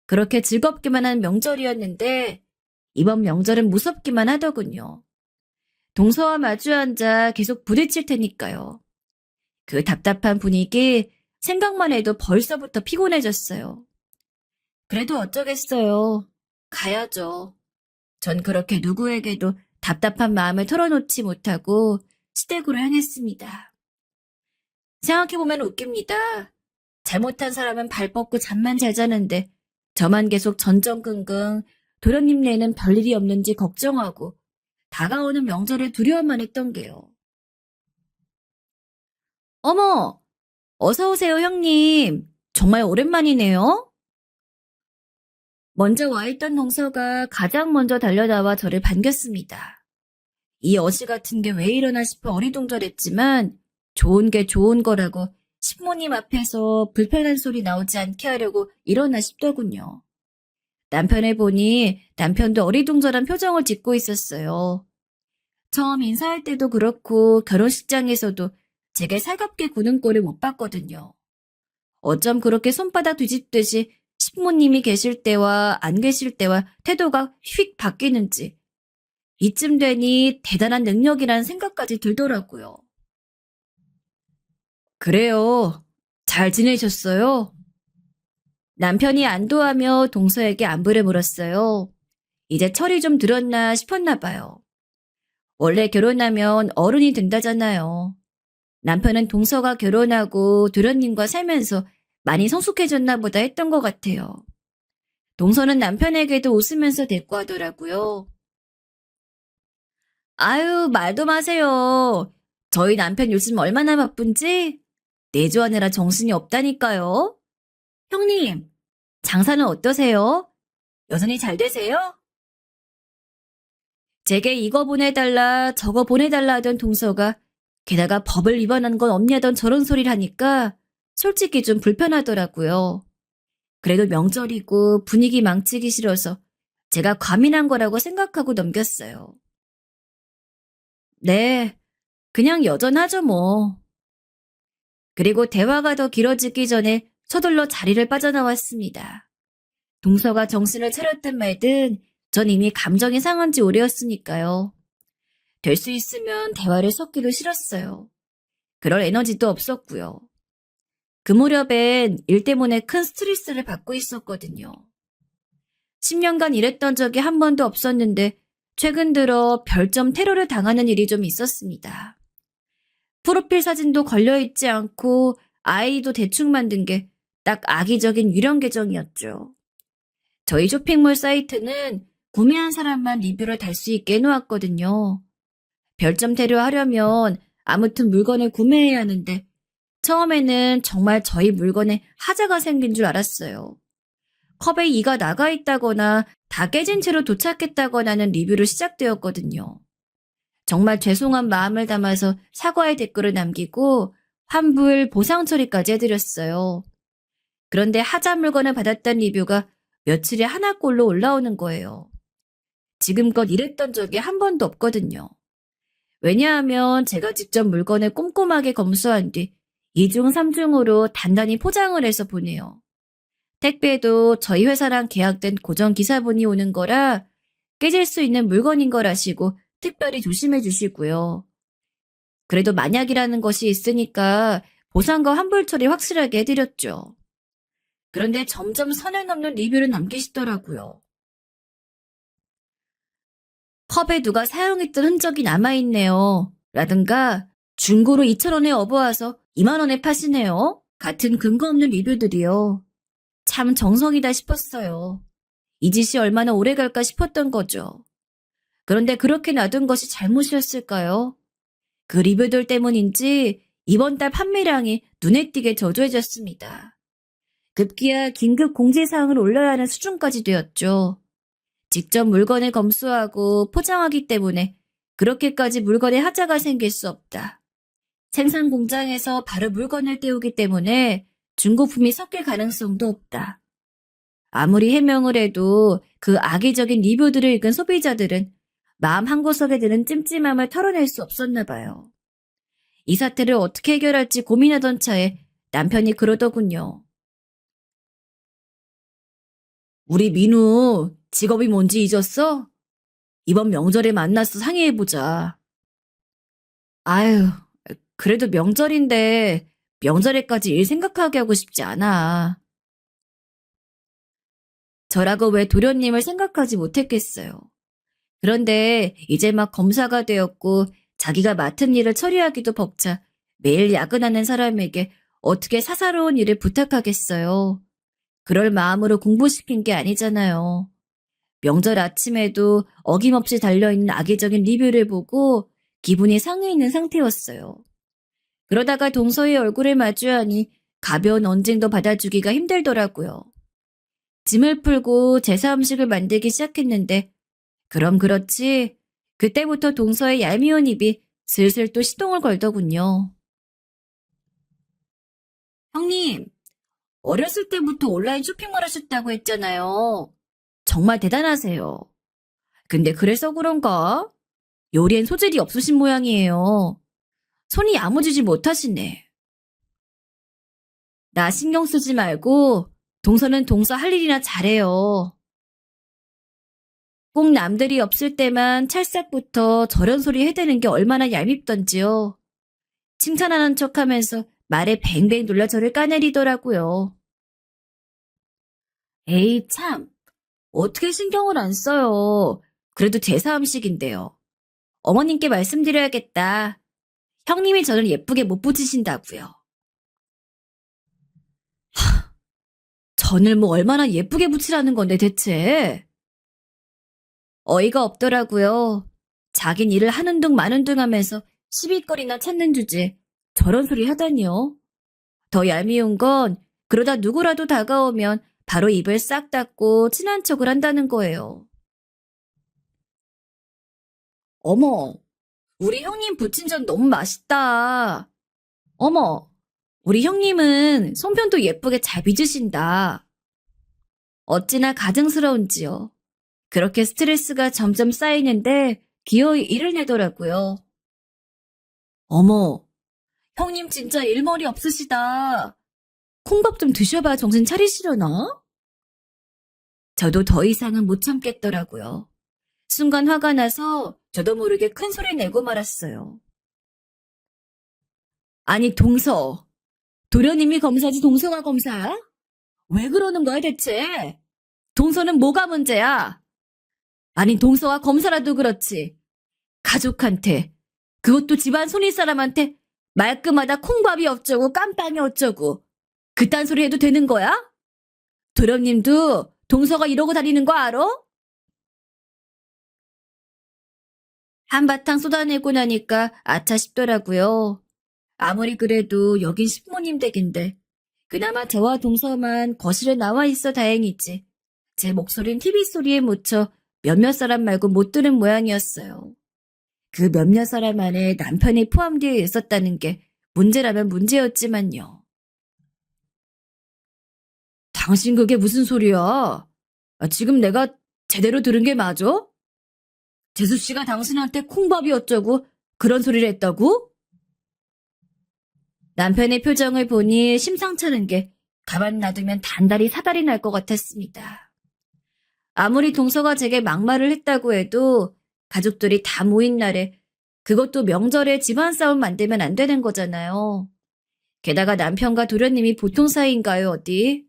그렇게 즐겁기만 한 명절이었는데 이번 명절은 무섭기만 하더군요. 동서와 마주 앉아 계속 부딪힐 테니까요. 그 답답한 분위기 생각만 해도 벌써부터 피곤해졌어요. 그래도 어쩌겠어요. 가야죠. 전 그렇게 누구에게도 답답한 마음을 털어놓지 못하고 시댁으로 향했습니다. 생각해보면 웃깁니다. 잘못한 사람은 발 뻗고 잠만 잘 자는데 저만 계속 전전긍긍 도련님네는 별일이 없는지 걱정하고 다가오는 명절을 두려워만 했던 게요. 어머, 어서 오세요 형님. 정말 오랜만이네요. 먼저 와 있던 동서가 가장 먼저 달려나와 저를 반겼습니다. 이 어시 같은 게 왜 이러나 싶어 어리둥절했지만 좋은 게 좋은 거라고 신부님 앞에서 불편한 소리 나오지 않게 하려고 일어나 싶더군요. 남편을 보니 남편도 어리둥절한 표정을 짓고 있었어요. 처음 인사할 때도 그렇고 결혼식장에서도 제게 살갑게 구는 꼴을 못 봤거든요. 어쩜 그렇게 손바닥 뒤집듯이 신부님이 계실 때와 안 계실 때와 태도가 휙 바뀌는지 이쯤 되니 대단한 능력이란 생각까지 들더라고요. 그래요. 잘 지내셨어요? 남편이 안도하며 동서에게 안부를 물었어요. 이제 철이 좀 들었나 싶었나 봐요. 원래 결혼하면 어른이 된다잖아요. 남편은 동서가 결혼하고 도련님과 살면서 많이 성숙해졌나 보다 했던 것 같아요. 동서는 남편에게도 웃으면서 대꾸하더라고요. 아유, 말도 마세요. 저희 남편 요즘 얼마나 바쁜지 내조하느라 정신이 없다니까요. 형님, 장사는 어떠세요? 여전히 잘 되세요? 제게 이거 보내달라 저거 보내달라 하던 동서가 게다가 법을 위반한 건 없냐던 저런 소리를 하니까 솔직히 좀 불편하더라고요. 그래도 명절이고 분위기 망치기 싫어서 제가 과민한 거라고 생각하고 넘겼어요. 네, 그냥 여전하죠 뭐. 그리고 대화가 더 길어지기 전에 서둘러 자리를 빠져나왔습니다. 동서가 정신을 차렸든 말든 전 이미 감정이 상한 지 오래였으니까요. 될 수 있으면 대화를 섞기도 싫었어요. 그럴 에너지도 없었고요. 그 무렵엔 일 때문에 큰 스트레스를 받고 있었거든요. 10년간 일했던 적이 한 번도 없었는데 최근 들어 별점 테러를 당하는 일이 좀 있었습니다. 프로필 사진도 걸려있지 않고 아이도 대충 만든 게 딱 악의적인 유령 계정이었죠. 저희 쇼핑몰 사이트는 구매한 사람만 리뷰를 달 수 있게 해놓았거든요. 별점 테러하려면 아무튼 물건을 구매해야 하는데 처음에는 정말 저희 물건에 하자가 생긴 줄 알았어요. 컵에 이가 나가 있다거나 다 깨진 채로 도착했다거나는 리뷰로 시작되었거든요. 정말 죄송한 마음을 담아서 사과의 댓글을 남기고 환불 보상 처리까지 해드렸어요. 그런데 하자 물건을 받았던 리뷰가 며칠에 하나꼴로 올라오는 거예요. 지금껏 이랬던 적이 한 번도 없거든요. 왜냐하면 제가 직접 물건을 꼼꼼하게 검수한 뒤 2중, 3중으로 단단히 포장을 해서 보내요. 택배도 저희 회사랑 계약된 고정 기사분이 오는 거라 깨질 수 있는 물건인 걸 아시고 특별히 조심해 주시고요. 그래도 만약이라는 것이 있으니까 보상과 환불 처리 확실하게 해드렸죠. 그런데 점점 선을 넘는 리뷰를 남기시더라고요. 컵에 누가 사용했던 흔적이 남아있네요. 라든가 중고로 2,000원에 업어와서 2만 원에 파시네요. 같은 근거 없는 리뷰들이요. 참 정성이다 싶었어요. 이 짓이 얼마나 오래 갈까 싶었던 거죠. 그런데 그렇게 놔둔 것이 잘못이었을까요? 그 리뷰들 때문인지 이번 달 판매량이 눈에 띄게 저조해졌습니다. 급기야 긴급 공지사항을 올려야 하는 수준까지 되었죠. 직접 물건을 검수하고 포장하기 때문에 그렇게까지 물건에 하자가 생길 수 없다. 생산 공장에서 바로 물건을 떼우기 때문에 중고품이 섞일 가능성도 없다. 아무리 해명을 해도 그 악의적인 리뷰들을 읽은 소비자들은 마음 한구석에 드는 찜찜함을 털어낼 수 없었나 봐요. 이 사태를 어떻게 해결할지 고민하던 차에 남편이 그러더군요. 우리 민우 직업이 뭔지 잊었어? 이번 명절에 만나서 상의해보자. 아유, 그래도 명절인데 명절에까지 일 생각하게 하고 싶지 않아. 저라고 왜 도련님을 생각하지 못했겠어요. 그런데 이제 막 검사가 되었고 자기가 맡은 일을 처리하기도 벅차 매일 야근하는 사람에게 어떻게 사사로운 일을 부탁하겠어요. 그럴 마음으로 공부시킨 게 아니잖아요. 명절 아침에도 어김없이 달려있는 악의적인 리뷰를 보고 기분이 상해 있는 상태였어요. 그러다가 동서의 얼굴을 마주하니 가벼운 언쟁도 받아주기가 힘들더라고요. 짐을 풀고 제사 음식을 만들기 시작했는데 그럼 그렇지 그때부터 동서의 얄미운 입이 슬슬 또 시동을 걸더군요. 형님, 어렸을 때부터 온라인 쇼핑을 하셨다고 했잖아요. 정말 대단하세요. 근데 그래서 그런가? 요리엔 소질이 없으신 모양이에요. 손이 야무지지 못하시네. 나 신경 쓰지 말고 동서는 동서 할 일이나 잘해요. 꼭 남들이 없을 때만 찰싹부터 저런 소리 해대는 게 얼마나 얄밉던지요. 칭찬하는 척하면서 말에 뱅뱅 눌러 저를 까내리더라고요. 에이 참, 어떻게 신경을 안 써요. 그래도 제사 음식인데요. 어머님께 말씀드려야겠다. 형님이 저를 예쁘게 못 붙이신다고요. 전을 뭐 얼마나 예쁘게 붙이라는 건데 대체. 어이가 없더라고요. 자긴 일을 하는 둥 마는 둥 하면서 시비거리나 찾는 주제 저런 소리 하다니요. 더 얄미운 건 그러다 누구라도 다가오면 바로 입을 싹 닫고 친한 척을 한다는 거예요. 어머, 우리 형님 부친전 너무 맛있다. 어머, 우리 형님은 송편도 예쁘게 잘 빚으신다. 어찌나 가증스러운지요. 그렇게 스트레스가 점점 쌓이는데 기어이 일을 내더라고요. 어머, 형님 진짜 일머리 없으시다. 콩밥 좀 드셔봐 정신 차리시려나? 저도 더 이상은 못 참겠더라고요. 순간 화가 나서 저도 모르게 큰 소리 내고 말았어요. 아니 동서, 도련님이 검사지 동서가 검사야? 왜 그러는 거야 대체? 동서는 뭐가 문제야? 아니 동서가 검사라도 그렇지. 가족한테, 그것도 집안 손윗 사람한테 말끝마다 콩밥이 어쩌고 깜빵이 어쩌고 그딴 소리 해도 되는 거야? 도련님도 동서가 이러고 다니는 거 알아? 한바탕 쏟아내고 나니까 아차 싶더라고요. 아무리 그래도 여긴 신부님 댁인데 그나마 저와 동서만 거실에 나와 있어 다행이지. 제 목소린 TV 소리에 묻혀 몇몇 사람 말고 못 들은 모양이었어요. 그 몇몇 사람 안에 남편이 포함되어 있었다는 게 문제라면 문제였지만요. 당신 그게 무슨 소리야? 지금 내가 제대로 들은 게 맞아? 재수 씨가 당신한테 콩밥이 어쩌고 그런 소리를 했다고? 남편의 표정을 보니 심상찮은 게 가만 놔두면 단달이 사달이 날 것 같았습니다. 아무리 동서가 제게 막말을 했다고 해도 가족들이 다 모인 날에 그것도 명절에 집안 싸움 만들면 안 되는 거잖아요. 게다가 남편과 도련님이 보통 사이인가요, 어디?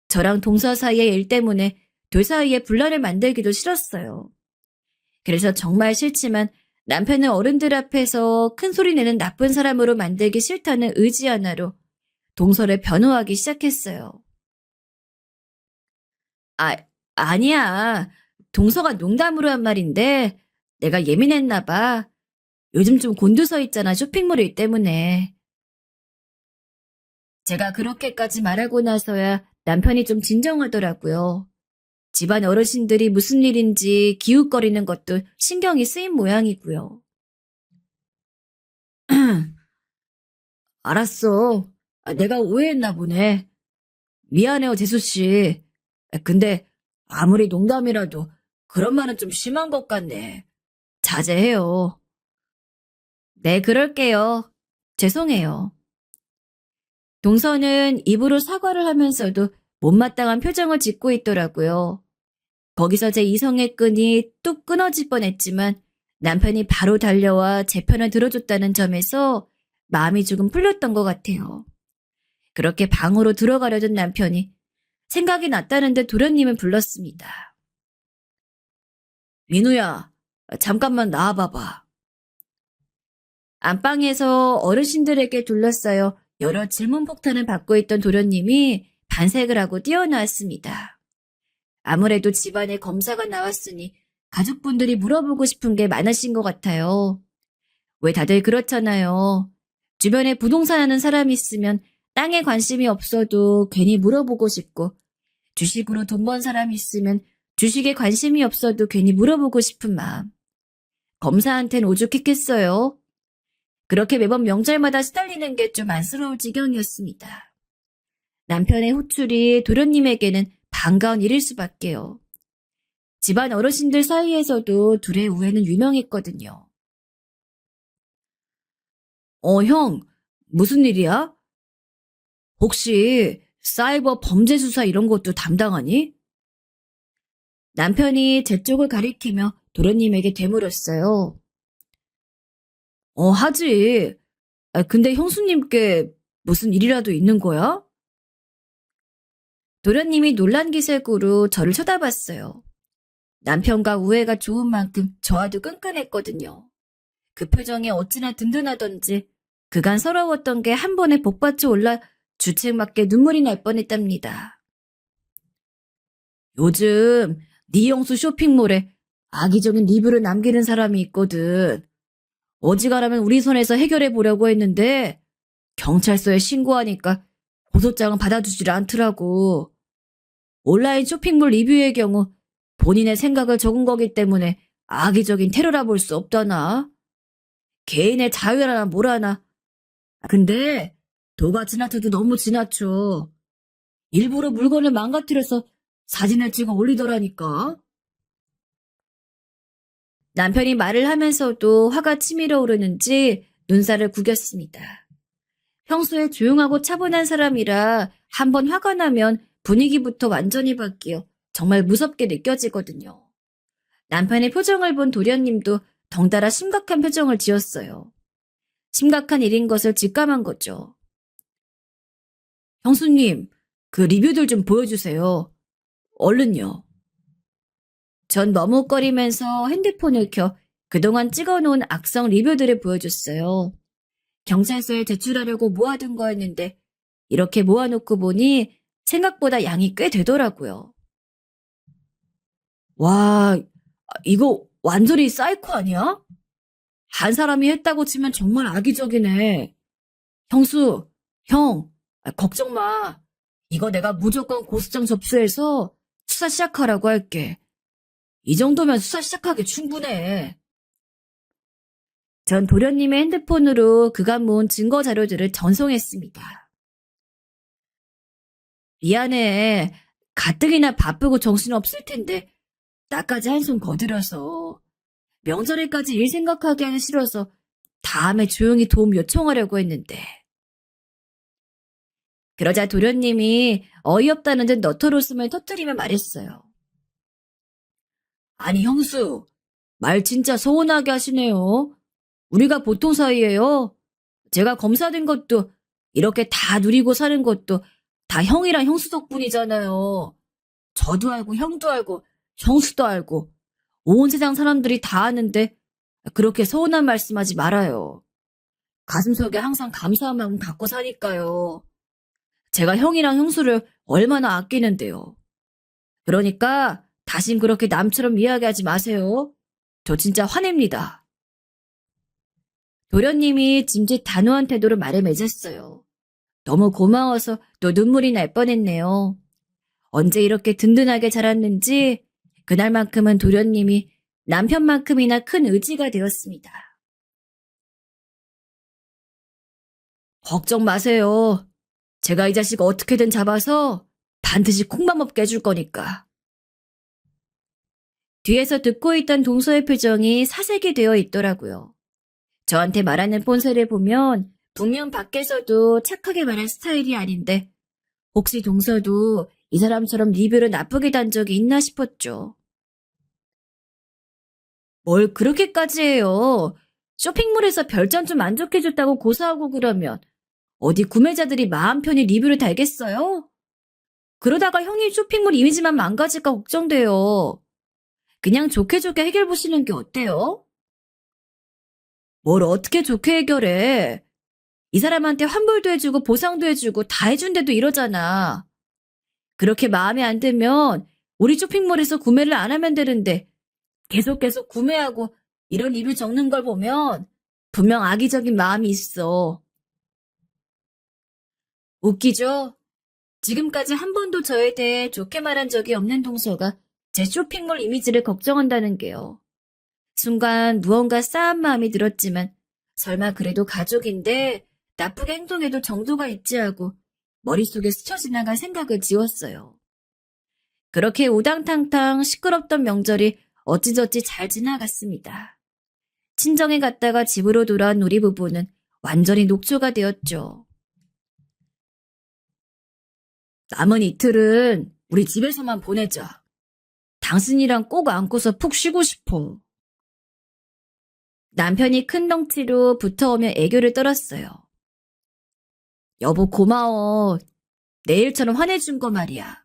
저랑 동서 사이의 일 때문에 둘 사이에 분란을 만들기도 싫었어요. 그래서 정말 싫지만 남편을 어른들 앞에서 큰 소리 내는 나쁜 사람으로 만들기 싫다는 의지 하나로 동서를 변호하기 시작했어요. 아, 아니야. 동서가 농담으로 한 말인데 내가 예민했나 봐. 요즘 좀 곤두서 있잖아, 쇼핑몰 일 때문에. 제가 그렇게까지 말하고 나서야 남편이 좀 진정하더라고요. 집안 어르신들이 무슨 일인지 기웃거리는 것도 신경이 쓰인 모양이고요. 알았어. 내가 오해했나 보네. 미안해요, 재수씨. 근데 아무리 농담이라도 그런 말은 좀 심한 것 같네. 자제해요. 네, 그럴게요. 죄송해요. 동서는 입으로 사과를 하면서도 못마땅한 표정을 짓고 있더라고요. 거기서 제 이성의 끈이 뚝 끊어질 뻔했지만 남편이 바로 달려와 제 편을 들어줬다는 점에서 마음이 조금 풀렸던 것 같아요. 그렇게 방으로 들어가려던 남편이 생각이 났다는데 도련님을 불렀습니다. 민우야, 잠깐만 나와봐봐. 안방에서 어르신들에게 둘러싸여 여러 질문 폭탄을 받고 있던 도련님이 반색을 하고 뛰어나왔습니다. 아무래도 집안에 검사가 나왔으니 가족분들이 물어보고 싶은 게 많으신 것 같아요. 왜 다들 그렇잖아요. 주변에 부동산 하는 사람이 있으면 땅에 관심이 없어도 괜히 물어보고 싶고 주식으로 돈 번 사람이 있으면 주식에 관심이 없어도 괜히 물어보고 싶은 마음. 검사한텐 오죽했겠어요. 그렇게 매번 명절마다 시달리는 게 좀 안쓰러울 지경이었습니다. 남편의 호출이 도련님에게는 반가운 일일 수밖에요. 집안 어르신들 사이에서도 둘의 우애는 유명했거든요. 형, 무슨 일이야? 혹시 사이버 범죄 수사 이런 것도 담당하니? 남편이 제 쪽을 가리키며 도련님에게 되물었어요. 하지. 근데 형수님께 무슨 일이라도 있는 거야? 도련님이 놀란 기색으로 저를 쳐다봤어요. 남편과 우애가 좋은 만큼 저와도 끈끈했거든요. 그 표정이 어찌나 든든하던지 그간 서러웠던 게 한 번에 복받쳐 올라 주책맞게 눈물이 날 뻔했답니다. 요즘 네 형수 쇼핑몰에 악의적인 리뷰를 남기는 사람이 있거든. 어지간하면 우리 선에서 해결해 보려고 했는데 경찰서에 신고하니까 고소장은 받아주질 않더라고. 온라인 쇼핑몰 리뷰의 경우 본인의 생각을 적은 거기 때문에 악의적인 테러라 볼 수 없다나. 개인의 자유라나 뭐라나. 근데 도가 지나쳐도 너무 지나쳐. 일부러 물건을 망가뜨려서 사진을 찍어 올리더라니까. 남편이 말을 하면서도 화가 치밀어 오르는지 눈살을 구겼습니다. 평소에 조용하고 차분한 사람이라 한번 화가 나면 분위기부터 완전히 바뀌어 정말 무섭게 느껴지거든요. 남편의 표정을 본 도련님도 덩달아 심각한 표정을 지었어요. 심각한 일인 것을 직감한 거죠. 형수님, 그 리뷰들 좀 보여주세요. 얼른요. 전 머뭇거리면서 핸드폰을 켜 그동안 찍어놓은 악성 리뷰들을 보여줬어요. 경찰서에 제출하려고 모아둔 거였는데 이렇게 모아놓고 보니 생각보다 양이 꽤 되더라고요. 와, 이거 완전히 사이코 아니야? 한 사람이 했다고 치면 정말 악의적이네. 형수, 형, 걱정 마. 이거 내가 무조건 고소장 접수해서 수사 시작하라고 할게. 이 정도면 수사 시작하기 충분해. 전 도련님의 핸드폰으로 그간 모은 증거 자료들을 전송했습니다. 미안해. 가뜩이나 바쁘고 정신없을 텐데 나까지 한숨 거들어서 명절에까지 일 생각하기 하기 싫어서 다음에 조용히 도움 요청하려고 했는데. 그러자 도련님이 어이없다는 듯 너털 웃음을 터뜨리며 말했어요. 아니 형수, 말 진짜 서운하게 하시네요. 우리가 보통 사이예요. 제가 검사된 것도 이렇게 다 누리고 사는 것도 다 형이랑 형수 덕분이잖아요. 저도 알고 형도 알고 형수도 알고 온 세상 사람들이 다 아는데 그렇게 서운한 말씀하지 말아요. 가슴속에 항상 감사한 마음 갖고 사니까요. 제가 형이랑 형수를 얼마나 아끼는데요. 그러니까 다신 그렇게 남처럼 이야기하지 마세요. 저 진짜 화냅니다. 도련님이 짐짓 단호한 태도로 말을 맺었어요. 너무 고마워서 또 눈물이 날 뻔했네요. 언제 이렇게 든든하게 자랐는지 그날만큼은 도련님이 남편만큼이나 큰 의지가 되었습니다. 걱정 마세요. 제가 이 자식 어떻게든 잡아서 반드시 콩밥 먹게 해줄 거니까. 뒤에서 듣고 있던 동서의 표정이 사색이 되어 있더라고요. 저한테 말하는 본세를 보면 분명 밖에서도 착하게 말할 스타일이 아닌데 혹시 동서도 이 사람처럼 리뷰를 나쁘게 단 적이 있나 싶었죠. 뭘 그렇게까지 해요. 쇼핑몰에서 별점 좀 안 좋게 줬다고 고소하고 그러면 어디 구매자들이 마음 편히 리뷰를 달겠어요? 그러다가 형님 쇼핑몰 이미지만 망가질까 걱정돼요. 그냥 좋게 좋게 해결 보시는 게 어때요? 뭘 어떻게 좋게 해결해? 이 사람한테 환불도 해주고 보상도 해주고 다 해준데도 이러잖아. 그렇게 마음에 안 들면 우리 쇼핑몰에서 구매를 안 하면 되는데 계속 구매하고 이런 리뷰 적는 걸 보면 분명 악의적인 마음이 있어. 웃기죠? 지금까지 한 번도 저에 대해 좋게 말한 적이 없는 동서가 제 쇼핑몰 이미지를 걱정한다는 게요. 순간 무언가 싸한 마음이 들었지만 설마 그래도 가족인데 나쁘게 행동해도 정도가 있지 하고 머릿속에 스쳐 지나간 생각을 지웠어요. 그렇게 우당탕탕 시끄럽던 명절이 어찌저찌 잘 지나갔습니다. 친정에 갔다가 집으로 돌아온 우리 부부는 완전히 녹초가 되었죠. 남은 이틀은 우리 집에서만 보내자. 당신이랑 꼭 안고서 푹 쉬고 싶어. 남편이 큰 덩치로 붙어오며 애교를 떨었어요. 여보 고마워. 내일처럼 화내준 거 말이야.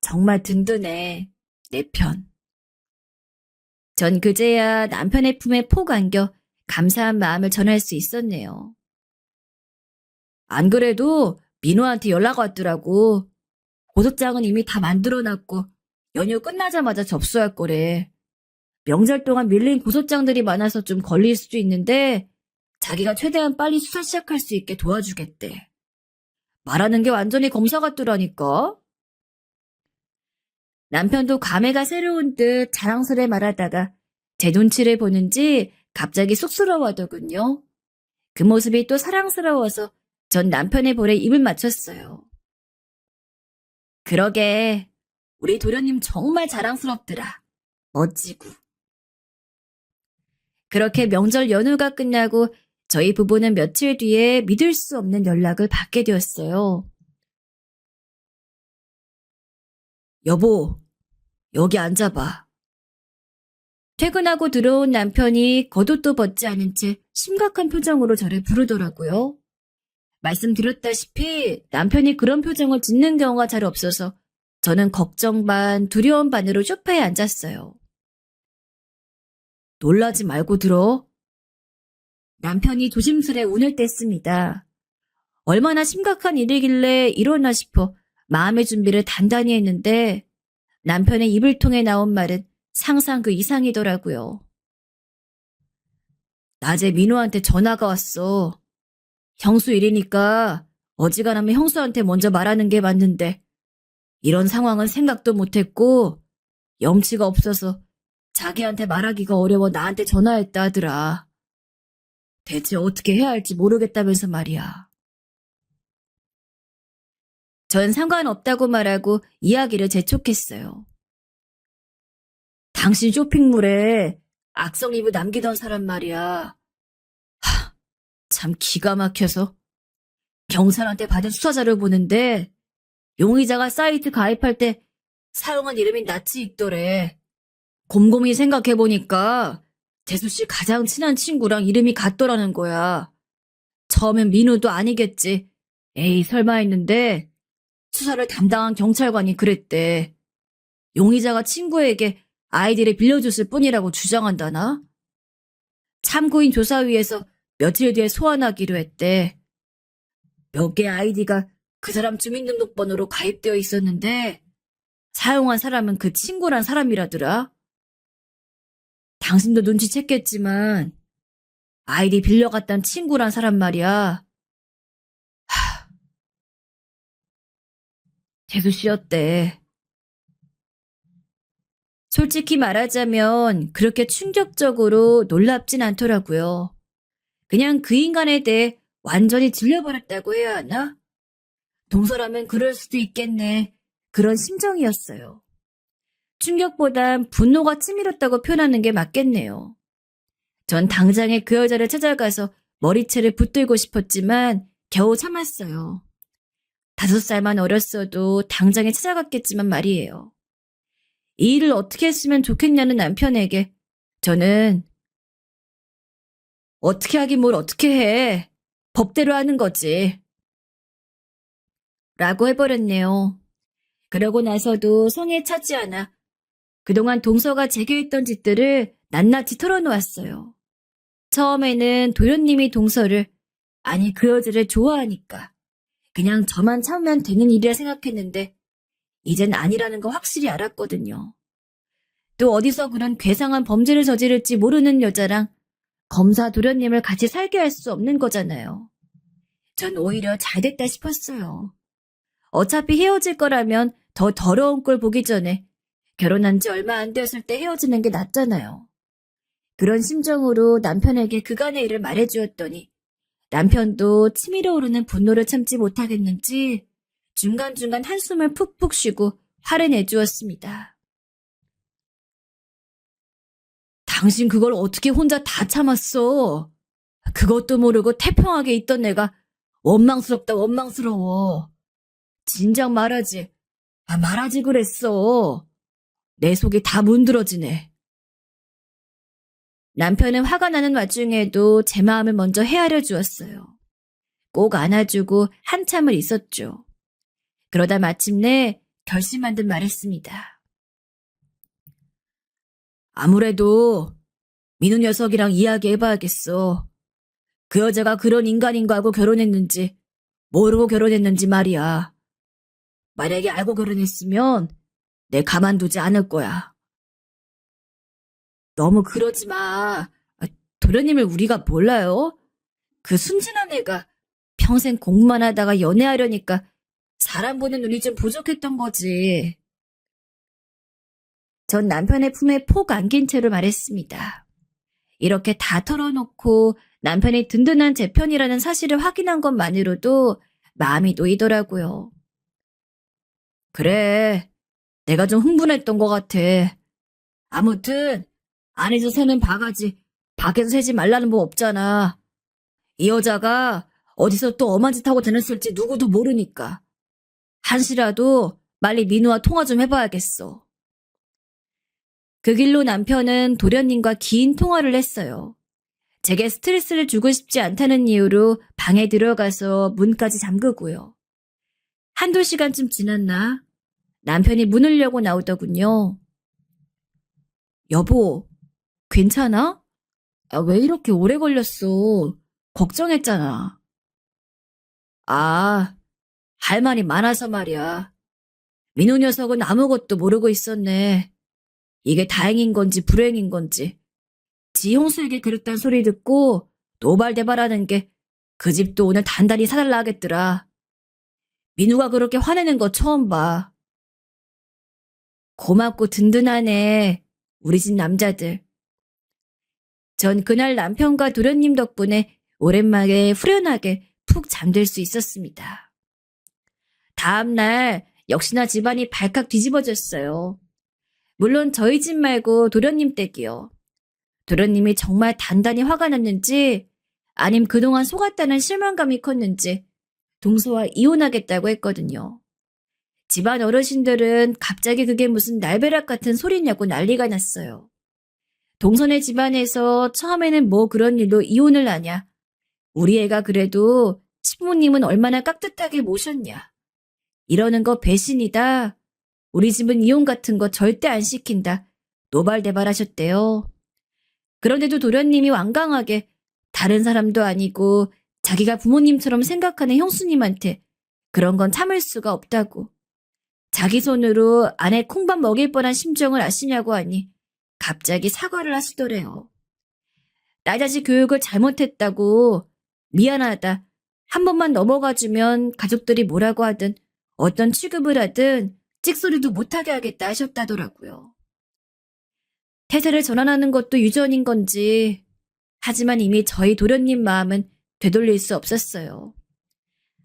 정말 든든해. 내 편. 전 그제야 남편의 품에 폭 안겨 감사한 마음을 전할 수 있었네요. 안 그래도 민호한테 연락 왔더라고. 고소장은 이미 다 만들어놨고 연휴 끝나자마자 접수할 거래. 명절 동안 밀린 고소장들이 많아서 좀 걸릴 수도 있는데 자기가 최대한 빨리 수사 시작할 수 있게 도와주겠대. 말하는 게 완전히 검사 같더라니까. 남편도 감회가 새로운 듯 자랑스레 말하다가 제 눈치를 보는지 갑자기 쑥스러워하더군요. 그 모습이 또 사랑스러워서 전 남편의 볼에 입을 맞췄어요. 그러게 우리 도련님 정말 자랑스럽더라. 멋지고. 그렇게 명절 연휴가 끝나고 저희 부부는 며칠 뒤에 믿을 수 없는 연락을 받게 되었어요. 여보, 여기 앉아봐. 퇴근하고 들어온 남편이 겉옷도 벗지 않은 채 심각한 표정으로 저를 부르더라고요. 말씀드렸다시피 남편이 그런 표정을 짓는 경우가 잘 없어서 저는 걱정 반 두려움 반으로 소파에 앉았어요. 놀라지 말고 들어. 남편이 조심스레 운을 뗐습니다. 얼마나 심각한 일이길래 이러나 싶어 마음의 준비를 단단히 했는데 남편의 입을 통해 나온 말은 상상 그 이상이더라고요. 낮에 민호한테 전화가 왔어. 형수 일이니까 어지간하면 형수한테 먼저 말하는 게 맞는데 이런 상황은 생각도 못했고 염치가 없어서 자기한테 말하기가 어려워 나한테 전화했다 하더라. 대체 어떻게 해야 할지 모르겠다면서 말이야. 전 상관없다고 말하고 이야기를 재촉했어요. 당신 쇼핑몰에 악성 리뷰 남기던 사람 말이야. 참 기가 막혀서 경찰한테 받은 수사자를 보는데 용의자가 사이트 가입할 때 사용한 이름이 낯이 익더래. 곰곰이 생각해보니까 재수씨 가장 친한 친구랑 이름이 같더라는 거야. 처음엔 민우도 아니겠지. 에이 설마 했는데 수사를 담당한 경찰관이 그랬대. 용의자가 친구에게 아이디를 빌려줬을 뿐이라고 주장한다나? 참고인 조사위에서 며칠 뒤에 소환하기로 했대. 몇 개의 아이디가 그 사람 주민등록번호로 가입되어 있었는데 사용한 사람은 그 친구란 사람이라더라. 당신도 눈치챘겠지만 아이디 빌려갔단 친구란 사람 말이야. 재수 씨였대. 솔직히 말하자면 그렇게 충격적으로 놀랍진 않더라고요. 그냥 그 인간에 대해 완전히 질려버렸다고 해야 하나? 동서라면 그럴 수도 있겠네. 그런 심정이었어요. 충격보단 분노가 치밀었다고 표현하는 게 맞겠네요. 전 당장에 그 여자를 찾아가서 머리채를 붙들고 싶었지만 겨우 참았어요. 5살만 어렸어도 당장에 찾아갔겠지만 말이에요. 이 일을 어떻게 했으면 좋겠냐는 남편에게 저는 어떻게 하긴 뭘 어떻게 해. 법대로 하는 거지. 라고 해버렸네요. 그러고 나서도 성에 차지 않아 그동안 동서가 제게 했던 짓들을 낱낱이 털어놓았어요. 처음에는 도련님이 동서를, 아니 그 여자를 좋아하니까 그냥 저만 참으면 되는 일이라 생각했는데 이젠 아니라는 거 확실히 알았거든요. 또 어디서 그런 괴상한 범죄를 저지를지 모르는 여자랑 검사 도련님을 같이 살게 할 수 없는 거잖아요. 전 오히려 잘됐다 싶었어요. 어차피 헤어질 거라면 더 더러운 꼴 보기 전에 결혼한 지 얼마 안 되었을 때 헤어지는 게 낫잖아요. 그런 심정으로 남편에게 그간의 일을 말해주었더니 남편도 치밀어 오르는 분노를 참지 못하겠는지 중간중간 한숨을 푹푹 쉬고 화를 내주었습니다. 당신 그걸 어떻게 혼자 다 참았어? 그것도 모르고 태평하게 있던 내가 원망스럽다 원망스러워. 진작 말하지. 말하지 그랬어. 내 속이 다 문드러지네. 남편은 화가 나는 와중에도 제 마음을 먼저 헤아려 주었어요. 꼭 안아주고 한참을 있었죠. 그러다 마침내 결심한 듯 말했습니다. 아무래도 민우 녀석이랑 이야기해봐야겠어. 그 여자가 그런 인간인가 하고 결혼했는지 모르고 결혼했는지 말이야. 만약에 알고 결혼했으면 내 가만두지 않을 거야. 너무 그러지 마. 도련님을 우리가 몰라요? 그 순진한 애가 평생 공부만 하다가 연애하려니까 사람 보는 눈이 좀 부족했던 거지. 전 남편의 품에 폭 안긴 채로 말했습니다. 이렇게 다 털어놓고 남편이 든든한 제 편이라는 사실을 확인한 것만으로도 마음이 놓이더라고요. 그래, 내가 좀 흥분했던 것 같아. 아무튼 안에서 새는 바가지 밖에서 새지 말라는 법 없잖아. 이 여자가 어디서 또 엄한 짓 하고 다녔을지 누구도 모르니까. 한시라도 빨리 민우와 통화 좀 해봐야겠어. 그 길로 남편은 도련님과 긴 통화를 했어요. 제게 스트레스를 주고 싶지 않다는 이유로 방에 들어가서 문까지 잠그고요. 한두 시간쯤 지났나 남편이 문을 열고 나오더군요. 여보, 괜찮아? 왜 이렇게 오래 걸렸어? 걱정했잖아. 할 말이 많아서 말이야. 민우 녀석은 아무것도 모르고 있었네. 이게 다행인 건지 불행인 건지. 지 형수에게 그랬단 소리 듣고 노발대발하는 게 그 집도 오늘 단단히 사달라 하겠더라. 민우가 그렇게 화내는 거 처음 봐. 고맙고 든든하네. 우리 집 남자들. 전 그날 남편과 도련님 덕분에 오랜만에 후련하게 푹 잠들 수 있었습니다. 다음날 역시나 집안이 발칵 뒤집어졌어요. 물론 저희 집 말고 도련님 댁이요. 도련님이 정말 단단히 화가 났는지 아님 그동안 속았다는 실망감이 컸는지 동서와 이혼하겠다고 했거든요. 집안 어르신들은 갑자기 그게 무슨 날벼락 같은 소리냐고 난리가 났어요. 동선의 집안에서 처음에는 뭐 그런 일로 이혼을 하냐. 우리 애가 그래도 시부모님은 얼마나 깍듯하게 모셨냐. 이러는 거 배신이다. 우리 집은 이혼 같은 거 절대 안 시킨다. 노발대발하셨대요. 그런데도 도련님이 완강하게 다른 사람도 아니고 자기가 부모님처럼 생각하는 형수님한테 그런 건 참을 수가 없다고. 자기 손으로 아내 콩밥 먹일 뻔한 심정을 아시냐고 하니 갑자기 사과를 하시더래요. 나 자식 교육을 잘못했다고 미안하다. 한 번만 넘어가주면 가족들이 뭐라고 하든 어떤 취급을 하든 찍소리도 못하게 하겠다 하셨다더라고요. 태세를 전환하는 것도 유전인 건지 하지만 이미 저희 도련님 마음은 되돌릴 수 없었어요.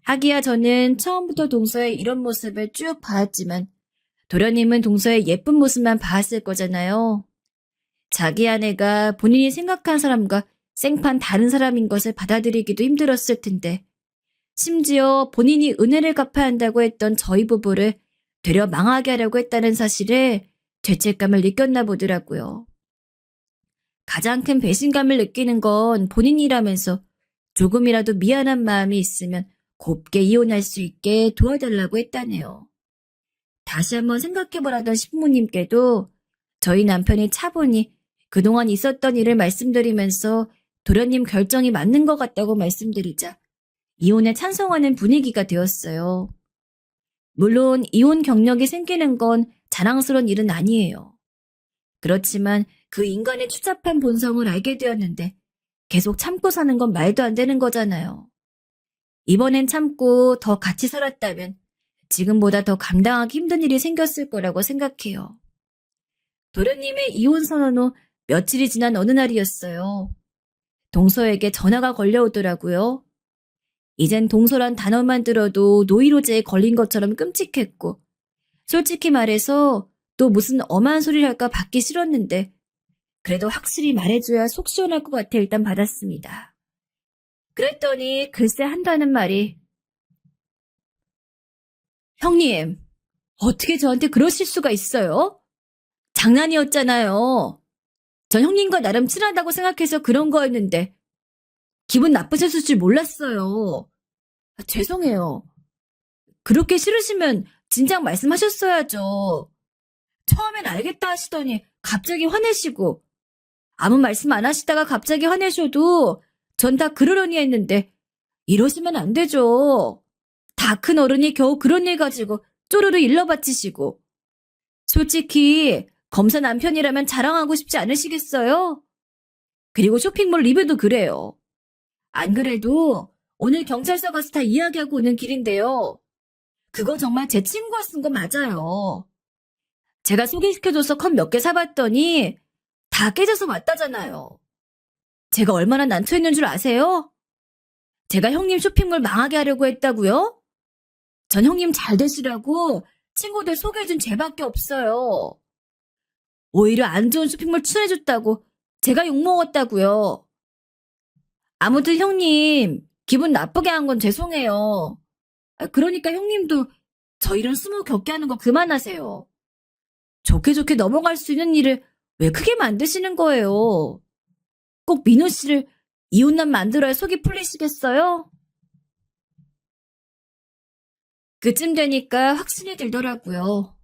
하기야 저는 처음부터 동서의 이런 모습을 쭉 봐왔지만 도련님은 동서의 예쁜 모습만 봐왔을 거잖아요. 자기 아내가 본인이 생각한 사람과 생판 다른 사람인 것을 받아들이기도 힘들었을 텐데 심지어 본인이 은혜를 갚아야 한다고 했던 저희 부부를 되려 망하게 하려고 했다는 사실에 죄책감을 느꼈나 보더라고요. 가장 큰 배신감을 느끼는 건 본인이라면서 조금이라도 미안한 마음이 있으면 곱게 이혼할 수 있게 도와달라고 했다네요. 다시 한번 생각해보라던 시부모님께도 저희 남편이 차분히 그동안 있었던 일을 말씀드리면서 도련님 결정이 맞는 것 같다고 말씀드리자 이혼에 찬성하는 분위기가 되었어요. 물론 이혼 경력이 생기는 건 자랑스러운 일은 아니에요. 그렇지만 그 인간의 추잡한 본성을 알게 되었는데 계속 참고 사는 건 말도 안 되는 거잖아요. 이번엔 참고 더 같이 살았다면 지금보다 더 감당하기 힘든 일이 생겼을 거라고 생각해요. 도련님의 이혼 선언 후 며칠이 지난 어느 날이었어요. 동서에게 전화가 걸려오더라고요. 이젠 동서란 단어만 들어도 노이로제에 걸린 것처럼 끔찍했고, 솔직히 말해서 또 무슨 엄한 소리를 할까 받기 싫었는데, 그래도 확실히 말해줘야 속 시원할 것 같아 일단 받았습니다. 그랬더니 글쎄 한다는 말이, 형님, 어떻게 저한테 그러실 수가 있어요? 장난이었잖아요. 전 형님과 나름 친하다고 생각해서 그런 거였는데 기분 나쁘셨을 줄 몰랐어요. 죄송해요. 그렇게 싫으시면 진작 말씀하셨어야죠. 처음엔 알겠다 하시더니 갑자기 화내시고 아무 말씀 안 하시다가 갑자기 화내셔도 전 다 그러려니 했는데 이러시면 안 되죠. 다 큰 어른이 겨우 그런 일 가지고 쪼르르 일러 바치시고 솔직히 검사 남편이라면 자랑하고 싶지 않으시겠어요? 그리고 쇼핑몰 리뷰도 그래요. 안 그래도 오늘 경찰서 가서 다 이야기하고 오는 길인데요. 그거 정말 제 친구가 쓴 거 맞아요. 제가 소개시켜줘서 컵 몇 개 사봤더니 다 깨져서 왔다잖아요. 제가 얼마나 난처했는 줄 아세요? 제가 형님 쇼핑몰 망하게 하려고 했다고요? 전 형님 잘 되시라고 친구들 소개해준 죄밖에 없어요. 오히려 안 좋은 쇼핑몰 추천해줬다고 제가 욕먹었다고요. 아무튼 형님 기분 나쁘게 한 건 죄송해요. 그러니까 형님도 저 이런 스모 겪게 하는 거 그만하세요. 좋게 좋게 넘어갈 수 있는 일을 왜 크게 만드시는 거예요? 꼭 민호 씨를 이혼남 만들어야 속이 풀리시겠어요? 그쯤 되니까 확신이 들더라고요.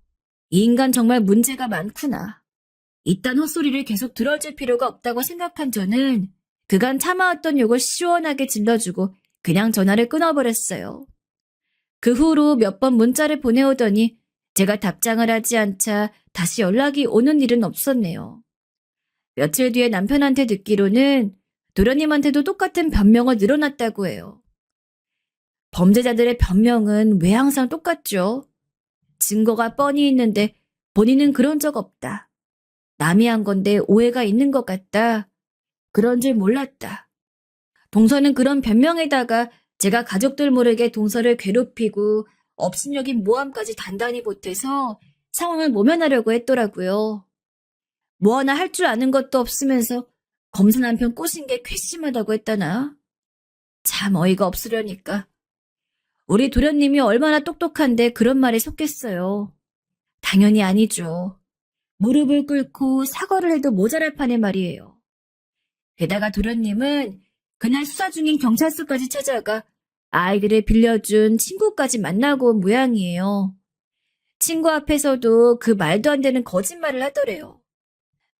이 인간 정말 문제가 많구나. 이딴 헛소리를 계속 들어줄 필요가 없다고 생각한 저는 그간 참아왔던 욕을 시원하게 질러주고 그냥 전화를 끊어버렸어요. 그 후로 몇 번 문자를 보내오더니 제가 답장을 하지 않자 다시 연락이 오는 일은 없었네요. 며칠 뒤에 남편한테 듣기로는 도련님한테도 똑같은 변명을 늘어놨다고 해요. 범죄자들의 변명은 왜 항상 똑같죠? 증거가 뻔히 있는데 본인은 그런 적 없다. 남이 한 건데 오해가 있는 것 같다. 그런 줄 몰랐다. 동서는 그런 변명에다가 제가 가족들 모르게 동서를 괴롭히고 업신여긴 모함까지 단단히 보태서 상황을 모면하려고 했더라고요. 뭐 하나 할 줄 아는 것도 없으면서 검사 남편 꼬신 게 괘씸하다고 했다나? 참 어이가 없으려니까. 우리 도련님이 얼마나 똑똑한데 그런 말이 섞였어요. 당연히 아니죠. 무릎을 꿇고 사과를 해도 모자랄 판의 말이에요. 게다가 도련님은 그날 수사 중인 경찰서까지 찾아가 아이들을 빌려준 친구까지 만나고 온 모양이에요. 친구 앞에서도 그 말도 안 되는 거짓말을 하더래요.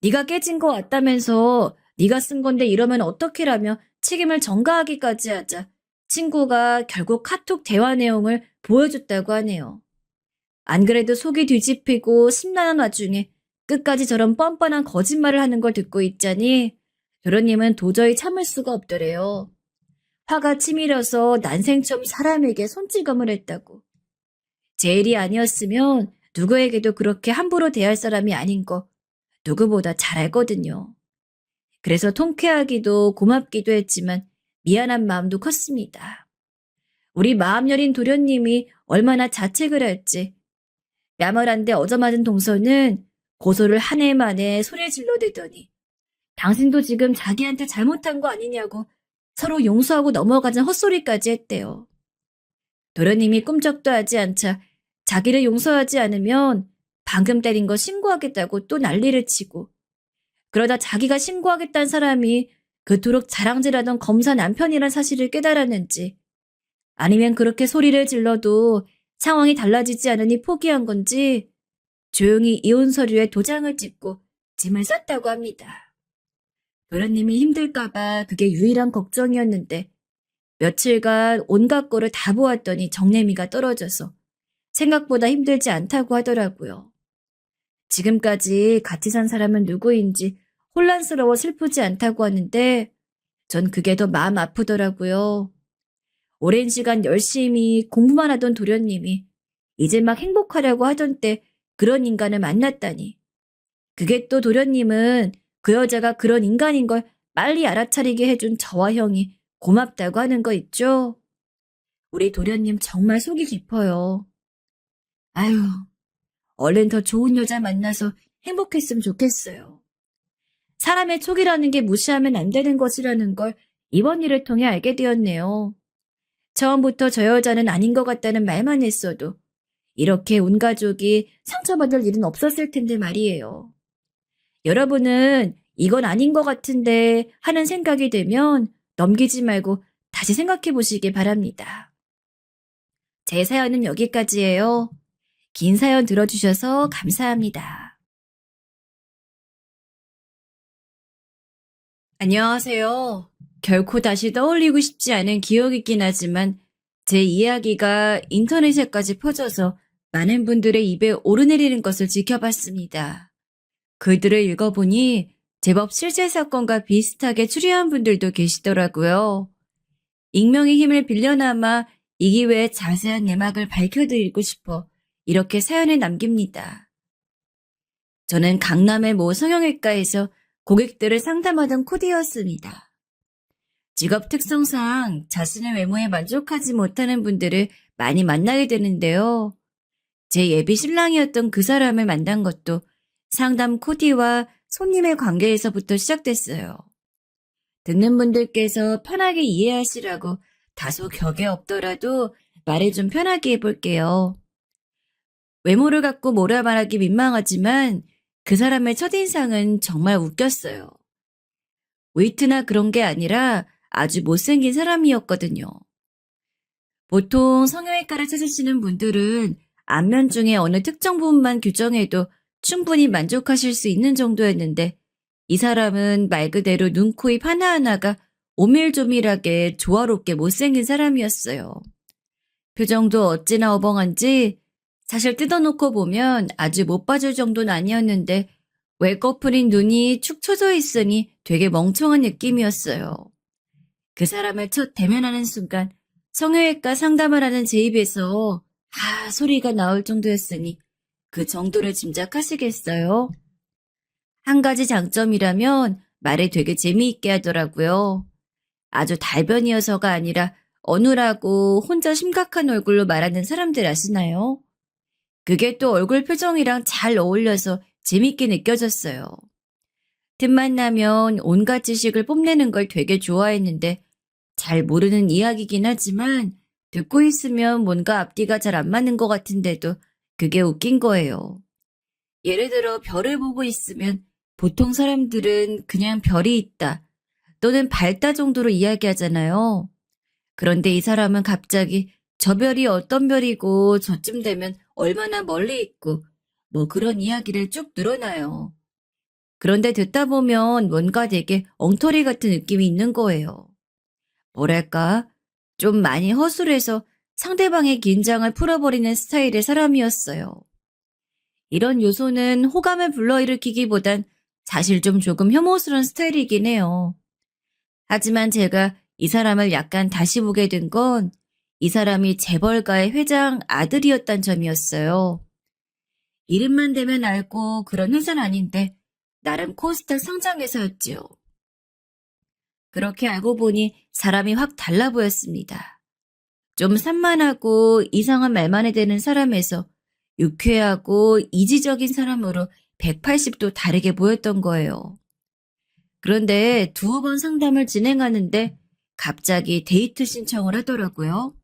네가 깨진 거 같다면서 네가 쓴 건데 이러면 어떡해라며 책임을 전가하기까지 하자 친구가 결국 카톡 대화 내용을 보여줬다고 하네요. 안 그래도 속이 뒤집히고 심란한 와중에 끝까지 저런 뻔뻔한 거짓말을 하는 걸 듣고 있자니 도련님은 도저히 참을 수가 없더래요. 화가 치밀어서 난생 처음 사람에게 손찌검을 했다고. 제 일이 아니었으면 누구에게도 그렇게 함부로 대할 사람이 아닌 거 누구보다 잘 알거든요. 그래서 통쾌하기도 고맙기도 했지만 미안한 마음도 컸습니다. 우리 마음 여린 도련님이 얼마나 자책을 할지. 야멀한데 얻어맞은 동서는 고소를 한 해 만에 소리 질러대더니 당신도 지금 자기한테 잘못한 거 아니냐고 서로 용서하고 넘어가자는 헛소리까지 했대요. 도련님이 꿈쩍도 하지 않자 자기를 용서하지 않으면 방금 때린 거 신고하겠다고 또 난리를 치고 그러다 자기가 신고하겠다는 사람이 그토록 자랑질하던 검사 남편이란 사실을 깨달았는지 아니면 그렇게 소리를 질러도 상황이 달라지지 않으니 포기한 건지 조용히 이혼 서류에 도장을 찍고 짐을 쌌다고 합니다. 도련님이 힘들까봐 그게 유일한 걱정이었는데 며칠간 온갖 거를 다 보았더니 정내미가 떨어져서 생각보다 힘들지 않다고 하더라고요. 지금까지 같이 산 사람은 누구인지 혼란스러워 슬프지 않다고 하는데 전 그게 더 마음 아프더라고요. 오랜 시간 열심히 공부만 하던 도련님이 이제 막 행복하려고 하던 때 그런 인간을 만났다니. 그게 또 도련님은 그 여자가 그런 인간인 걸 빨리 알아차리게 해준 저와 형이 고맙다고 하는 거 있죠? 우리 도련님 정말 속이 깊어요. 아유, 얼른 더 좋은 여자 만나서 행복했으면 좋겠어요. 사람의 촉이라는 게 무시하면 안 되는 것이라는 걸 이번 일을 통해 알게 되었네요. 처음부터 저 여자는 아닌 것 같다는 말만 했어도 이렇게 온 가족이 상처받을 일은 없었을 텐데 말이에요. 여러분은 이건 아닌 것 같은데 하는 생각이 되면 넘기지 말고 다시 생각해 보시기 바랍니다. 제 사연은 여기까지예요. 긴 사연 들어주셔서 감사합니다. 안녕하세요. 결코 다시 떠올리고 싶지 않은 기억이긴 하지만 제 이야기가 인터넷에까지 퍼져서 많은 분들의 입에 오르내리는 것을 지켜봤습니다. 글들을 읽어보니 제법 실제 사건과 비슷하게 추리한 분들도 계시더라고요. 익명의 힘을 빌려남아 이 기회에 자세한 내막을 밝혀드리고 싶어 이렇게 사연을 남깁니다. 저는 강남의 모 성형외과에서 고객들을 상담하던 코디였습니다. 직업 특성상 자신의 외모에 만족하지 못하는 분들을 많이 만나게 되는데요. 제 예비 신랑이었던 그 사람을 만난 것도 상담 코디와 손님의 관계에서부터 시작됐어요. 듣는 분들께서 편하게 이해하시라고 다소 격에 없더라도 말을 좀 편하게 해볼게요. 외모를 갖고 뭐라 말하기 민망하지만 그 사람의 첫인상은 정말 웃겼어요. 웨이트나 그런 게 아니라 아주 못생긴 사람이었거든요. 보통 성형외과를 찾으시는 분들은 안면 중에 어느 특정 부분만 규정해도 충분히 만족하실 수 있는 정도였는데 이 사람은 말 그대로 눈, 코, 입 하나하나가 오밀조밀하게 조화롭게 못생긴 사람이었어요. 표정도 어찌나 어벙한지 사실 뜯어놓고 보면 아주 못 봐줄 정도는 아니었는데 웰꺼풀인 눈이 축 처져 있으니 되게 멍청한 느낌이었어요. 그 사람을 첫 대면하는 순간 성형외과 상담을 하는 제 입에서 소리가 나올 정도였으니 그 정도를 짐작하시겠어요? 한 가지 장점이라면 말에 되게 재미있게 하더라고요. 아주 달변이어서가 아니라 어눌하고 혼자 심각한 얼굴로 말하는 사람들 아시나요? 그게 또 얼굴 표정이랑 잘 어울려서 재밌게 느껴졌어요. 틈만 나면 온갖 지식을 뽐내는 걸 되게 좋아했는데 잘 모르는 이야기긴 하지만 듣고 있으면 뭔가 앞뒤가 잘 안 맞는 것 같은데도 그게 웃긴 거예요. 예를 들어 별을 보고 있으면 보통 사람들은 그냥 별이 있다 또는 밝다 정도로 이야기하잖아요. 그런데 이 사람은 갑자기 저 별이 어떤 별이고 저쯤 되면 얼마나 멀리 있고 뭐 그런 이야기를 쭉 늘어놔요. 그런데 듣다 보면 뭔가 되게 엉터리 같은 느낌이 있는 거예요. 뭐랄까, 좀 많이 허술해서 상대방의 긴장을 풀어버리는 스타일의 사람이었어요. 이런 요소는 호감을 불러일으키기보단 사실 좀 조금 혐오스러운 스타일이긴 해요. 하지만 제가 이 사람을 약간 다시 보게 된 건 이 사람이 재벌가의 회장 아들이었단 점이었어요. 이름만 대면 알고 그런 회사는 아닌데 나름 코스닥 상장회사였지요. 그렇게 알고 보니 사람이 확 달라 보였습니다. 좀 산만하고 이상한 말만 해대는 사람에서 유쾌하고 이지적인 사람으로 180도 다르게 보였던 거예요. 그런데 두어 번 상담을 진행하는데 갑자기 데이트 신청을 하더라고요.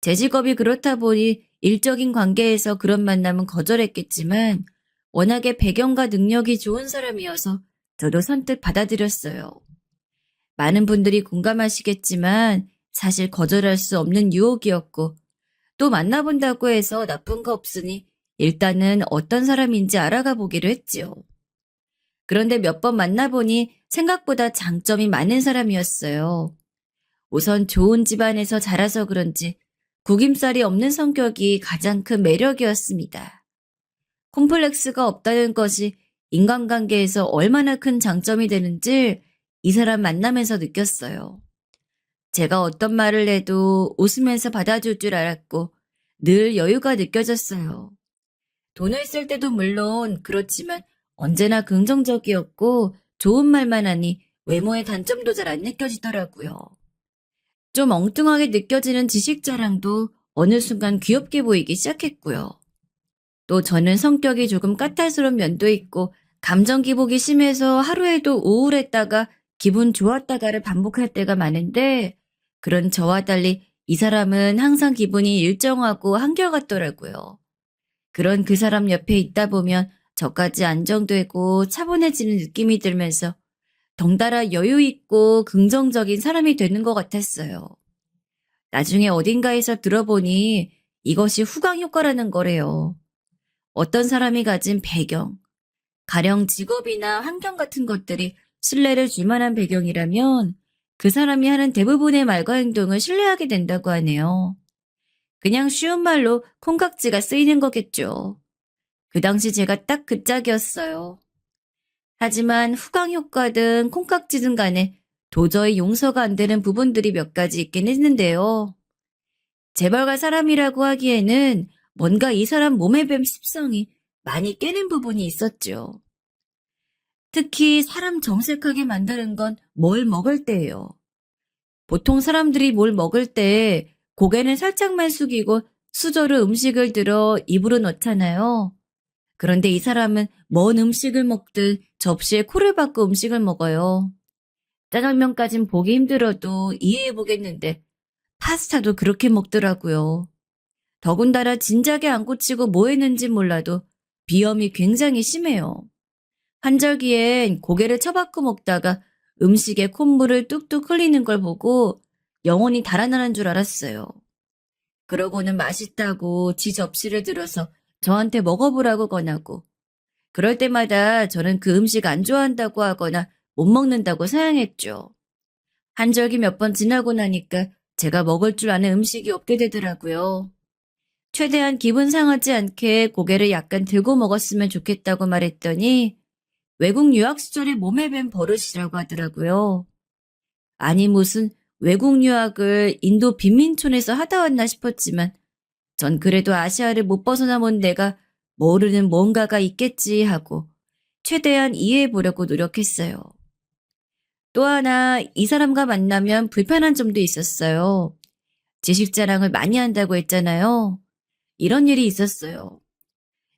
제 직업이 그렇다 보니 일적인 관계에서 그런 만남은 거절했겠지만 워낙에 배경과 능력이 좋은 사람이어서 저도 선뜻 받아들였어요. 많은 분들이 공감하시겠지만 사실 거절할 수 없는 유혹이었고 또 만나본다고 해서 나쁜 거 없으니 일단은 어떤 사람인지 알아가 보기로 했지요. 그런데 몇 번 만나보니 생각보다 장점이 많은 사람이었어요. 우선 좋은 집안에서 자라서 그런지 구김살이 없는 성격이 가장 큰 매력이었습니다. 콤플렉스가 없다는 것이 인간관계에서 얼마나 큰 장점이 되는지 이 사람 만나면서 느꼈어요. 제가 어떤 말을 해도 웃으면서 받아줄 줄 알았고 늘 여유가 느껴졌어요. 돈을 쓸 때도 물론 그렇지만 언제나 긍정적이었고 좋은 말만 하니 외모의 단점도 잘 안 느껴지더라고요. 좀 엉뚱하게 느껴지는 지식 자랑도 어느 순간 귀엽게 보이기 시작했고요. 또 저는 성격이 조금 까탈스러운 면도 있고 감정 기복이 심해서 하루에도 우울했다가 기분 좋았다가를 반복할 때가 많은데 그런 저와 달리 이 사람은 항상 기분이 일정하고 한결같더라고요. 그런 그 사람 옆에 있다 보면 저까지 안정되고 차분해지는 느낌이 들면서 덩달아 여유 있고 긍정적인 사람이 되는 것 같았어요. 나중에 어딘가에서 들어보니 이것이 후광 효과라는 거래요. 어떤 사람이 가진 배경, 가령 직업이나 환경 같은 것들이 신뢰를 줄 만한 배경이라면 그 사람이 하는 대부분의 말과 행동을 신뢰하게 된다고 하네요. 그냥 쉬운 말로 콩깍지가 쓰이는 거겠죠. 그 당시 제가 딱 그 짝이었어요. 하지만 후광 효과든 콩깍지든 간에 도저히 용서가 안 되는 부분들이 몇 가지 있긴 했는데요. 재벌가 사람이라고 하기에는 뭔가 이 사람 몸에 뱀 습성이 많이 깨는 부분이 있었죠. 특히 사람 정색하게 만드는 건 뭘 먹을 때예요. 보통 사람들이 뭘 먹을 때 고개는 살짝만 숙이고 수저로 음식을 들어 입으로 넣잖아요. 그런데 이 사람은 먼 음식을 먹듯 접시에 코를 박고 음식을 먹어요. 짜장면까진 보기 힘들어도 이해해보겠는데 파스타도 그렇게 먹더라고요. 더군다나 진작에 안 고치고 뭐 했는지 몰라도 비염이 굉장히 심해요. 환절기엔 고개를 쳐박고 먹다가 음식에 콧물을 뚝뚝 흘리는 걸 보고 영혼이 달아나는 줄 알았어요. 그러고는 맛있다고 지 접시를 들어서 저한테 먹어보라고 권하고 그럴 때마다 저는 그 음식 안 좋아한다고 하거나 못 먹는다고 사양했죠. 한절기 몇 번 지나고 나니까 제가 먹을 줄 아는 음식이 없게 되더라고요. 최대한 기분 상하지 않게 고개를 약간 들고 먹었으면 좋겠다고 말했더니 외국 유학 시절에 몸에 밴 버릇이라고 하더라고요. 아니 무슨 외국 유학을 인도 빈민촌에서 하다 왔나 싶었지만 전 그래도 아시아를 못 벗어나 본 내가 모르는 뭔가가 있겠지 하고 최대한 이해해 보려고 노력했어요. 또 하나 이 사람과 만나면 불편한 점도 있었어요. 지식 자랑을 많이 한다고 했잖아요. 이런 일이 있었어요.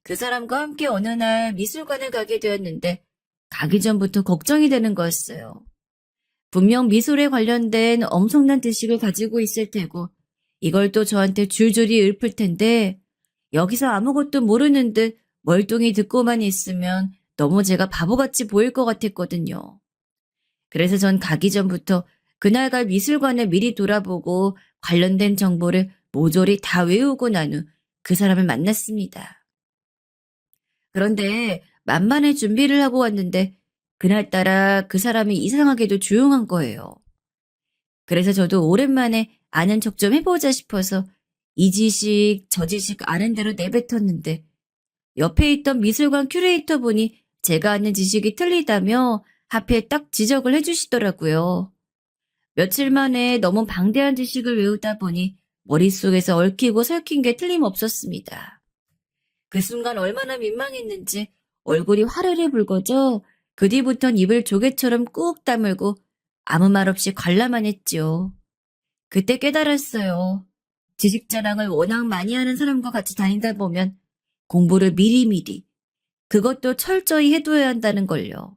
그 사람과 함께 어느 날 미술관을 가게 되었는데 가기 전부터 걱정이 되는 거였어요. 분명 미술에 관련된 엄청난 지식을 가지고 있을 테고 이걸 또 저한테 줄줄이 읊을 텐데 여기서 아무것도 모르는 듯 멀뚱히 듣고만 있으면 너무 제가 바보같이 보일 것 같았거든요. 그래서 전 가기 전부터 그날 갈 미술관을 미리 돌아보고 관련된 정보를 모조리 다 외우고 난 후 그 사람을 만났습니다. 그런데 만반의 준비를 하고 왔는데 그날따라 그 사람이 이상하게도 조용한 거예요. 그래서 저도 오랜만에 아는 척 좀 해보자 싶어서 이 지식 저 지식 아는 대로 내뱉었는데 옆에 있던 미술관 큐레이터 분이 제가 아는 지식이 틀리다며 하필 딱 지적을 해주시더라고요. 며칠 만에 너무 방대한 지식을 외우다 보니 머릿속에서 얽히고 설킨 게 틀림없었습니다. 그 순간 얼마나 민망했는지 얼굴이 화르르 붉어져 그 뒤부턴 입을 조개처럼 꾹 다물고 아무 말 없이 관람만 했지요. 그때 깨달았어요. 지식 자랑을 워낙 많이 하는 사람과 같이 다니다 보면 공부를 미리미리 그것도 철저히 해둬야 한다는 걸요.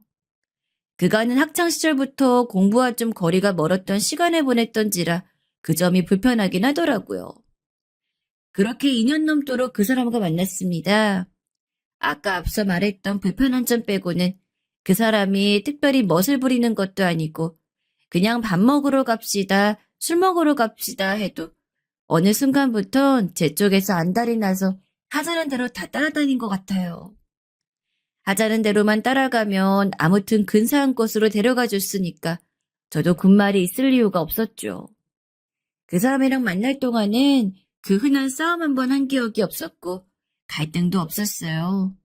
그간은 학창시절부터 공부와 좀 거리가 멀었던 시간을 보냈던지라 그 점이 불편하긴 하더라고요. 그렇게 2년 넘도록 그 사람과 만났습니다. 아까 앞서 말했던 불편한 점 빼고는 그 사람이 특별히 멋을 부리는 것도 아니고 그냥 밥 먹으러 갑시다, 술 먹으러 갑시다 해도 어느 순간부턴 제 쪽에서 안달이 나서 하자는 대로 다 따라다닌 것 같아요. 하자는 대로만 따라가면 아무튼 근사한 곳으로 데려가 줬으니까 저도 군말이 있을 이유가 없었죠. 그 사람이랑 만날 동안은 그 흔한 싸움 한 번 한 기억이 없었고 갈등도 없었어요.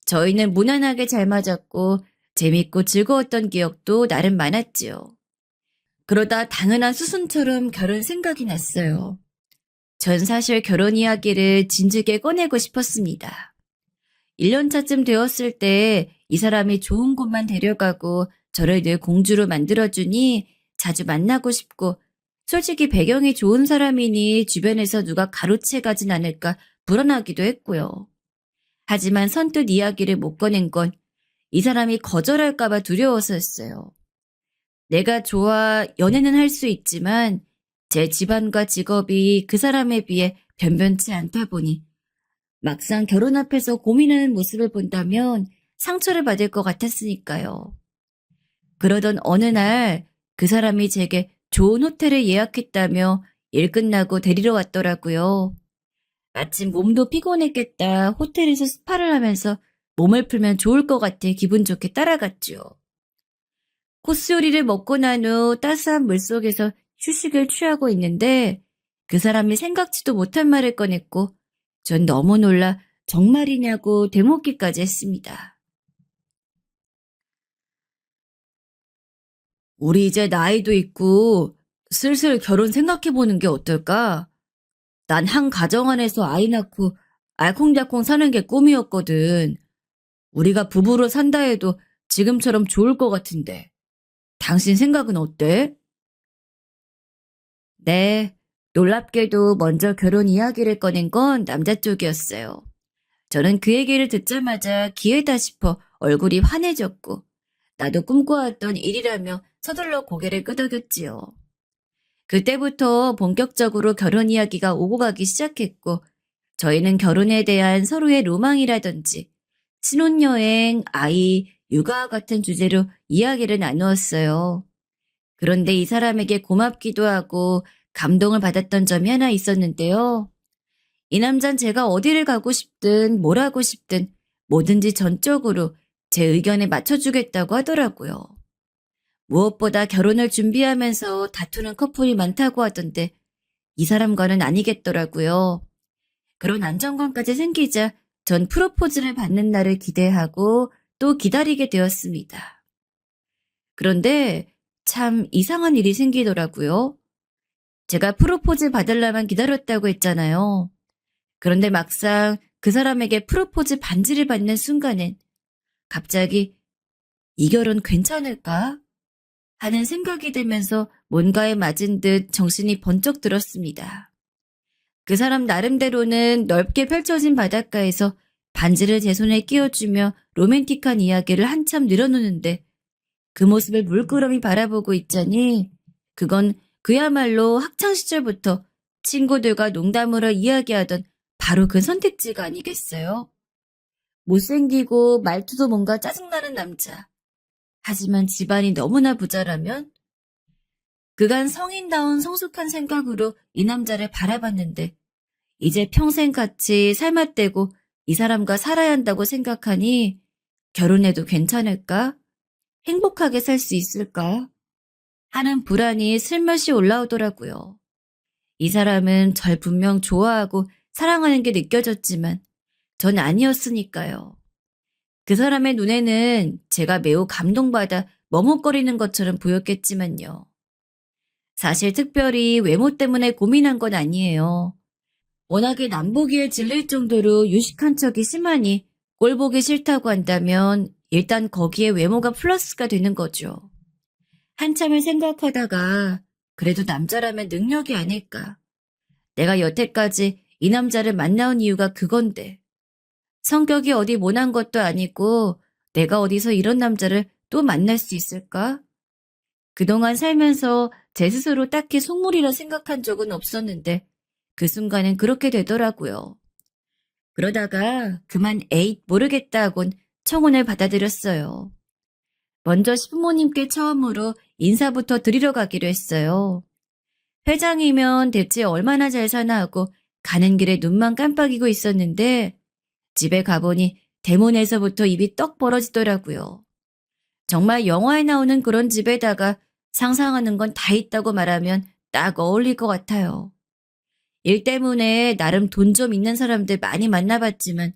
저희는 무난하게 잘 맞았고 재밌고 즐거웠던 기억도 나름 많았지요. 그러다 당연한 수순처럼 결혼 생각이 났어요. 전 사실 결혼 이야기를 진즉에 꺼내고 싶었습니다. 1년차쯤 되었을 때 이 사람이 좋은 곳만 데려가고 저를 늘 공주로 만들어주니 자주 만나고 싶고 솔직히 배경이 좋은 사람이니 주변에서 누가 가로채 가진 않을까 불안하기도 했고요. 하지만 선뜻 이야기를 못 꺼낸 건 이 사람이 거절할까봐 두려워서였어요. 내가 좋아 연애는 할 수 있지만 제 집안과 직업이 그 사람에 비해 변변치 않다 보니 막상 결혼 앞에서 고민하는 모습을 본다면 상처를 받을 것 같았으니까요. 그러던 어느 날 그 사람이 제게 좋은 호텔을 예약했다며 일 끝나고 데리러 왔더라고요. 마침 몸도 피곤했겠다 호텔에서 스파를 하면서 몸을 풀면 좋을 것 같아 기분 좋게 따라갔죠. 코스 요리를 먹고 난 후 따스한 물속에서 휴식을 취하고 있는데 그 사람이 생각지도 못한 말을 꺼냈고 전 너무 놀라 정말이냐고 되묻기까지 했습니다. 우리 이제 나이도 있고 슬슬 결혼 생각해보는 게 어떨까? 난 한 가정 안에서 아이 낳고 알콩달콩 사는 게 꿈이었거든. 우리가 부부로 산다 해도 지금처럼 좋을 것 같은데. 당신 생각은 어때? 네, 놀랍게도 먼저 결혼 이야기를 꺼낸 건 남자 쪽이었어요. 저는 그 얘기를 듣자마자 기회다 싶어 얼굴이 환해졌고 나도 꿈꿔왔던 일이라며 서둘러 고개를 끄덕였지요. 그때부터 본격적으로 결혼 이야기가 오고 가기 시작했고 저희는 결혼에 대한 서로의 로망이라든지 신혼여행, 아이, 육아와 같은 주제로 이야기를 나누었어요. 그런데 이 사람에게 고맙기도 하고 감동을 받았던 점이 하나 있었는데요. 이 남잔 제가 어디를 가고 싶든 뭘 하고 싶든 뭐든지 전적으로 제 의견에 맞춰주겠다고 하더라고요. 무엇보다 결혼을 준비하면서 다투는 커플이 많다고 하던데 이 사람과는 아니겠더라고요. 그런 안정감까지 생기자 전 프로포즈를 받는 날을 기대하고 또 기다리게 되었습니다. 그런데 참 이상한 일이 생기더라고요. 제가 프로포즈 받으려면 기다렸다고 했잖아요. 그런데 막상 그 사람에게 프로포즈 반지를 받는 순간엔 갑자기 이 결혼 괜찮을까? 하는 생각이 들면서 뭔가에 맞은 듯 정신이 번쩍 들었습니다. 그 사람 나름대로는 넓게 펼쳐진 바닷가에서 반지를 제 손에 끼워주며 로맨틱한 이야기를 한참 늘어놓는데 그 모습을 물끄러미 바라보고 있자니 그건 그야말로 학창시절부터 친구들과 농담으로 이야기하던 바로 그 선택지가 아니겠어요? 못생기고 말투도 뭔가 짜증나는 남자. 하지만 집안이 너무나 부자라면? 그간 성인다운 성숙한 생각으로 이 남자를 바라봤는데 이제 평생 같이 삶아떼고 이 사람과 살아야 한다고 생각하니 결혼해도 괜찮을까? 행복하게 살 수 있을까? 하는 불안이 슬며시 올라오더라고요. 이 사람은 절 분명 좋아하고 사랑하는 게 느껴졌지만 전 아니었으니까요. 그 사람의 눈에는 제가 매우 감동받아 머뭇거리는 것처럼 보였겠지만요. 사실 특별히 외모 때문에 고민한 건 아니에요. 워낙에 남보기에 질릴 정도로 유식한 척이 심하니 꼴 보기 싫다고 한다면 일단 거기에 외모가 플러스가 되는 거죠. 한참을 생각하다가 그래도 남자라면 능력이 아닐까. 내가 여태까지 이 남자를 만나온 이유가 그건데. 성격이 어디 모난 것도 아니고 내가 어디서 이런 남자를 또 만날 수 있을까? 그동안 살면서 제 스스로 딱히 속물이라 생각한 적은 없었는데 그 순간엔 그렇게 되더라고요. 그러다가 그만 에잇 모르겠다 하곤 청혼을 받아들였어요. 먼저 시부모님께 처음으로 인사부터 드리러 가기로 했어요. 회장이면 대체 얼마나 잘 사나 하고 가는 길에 눈만 깜빡이고 있었는데 집에 가보니 대문에서부터 입이 떡 벌어지더라고요. 정말 영화에 나오는 그런 집에다가 상상하는 건 다 있다고 말하면 딱 어울릴 것 같아요. 일 때문에 나름 돈 좀 있는 사람들 많이 만나봤지만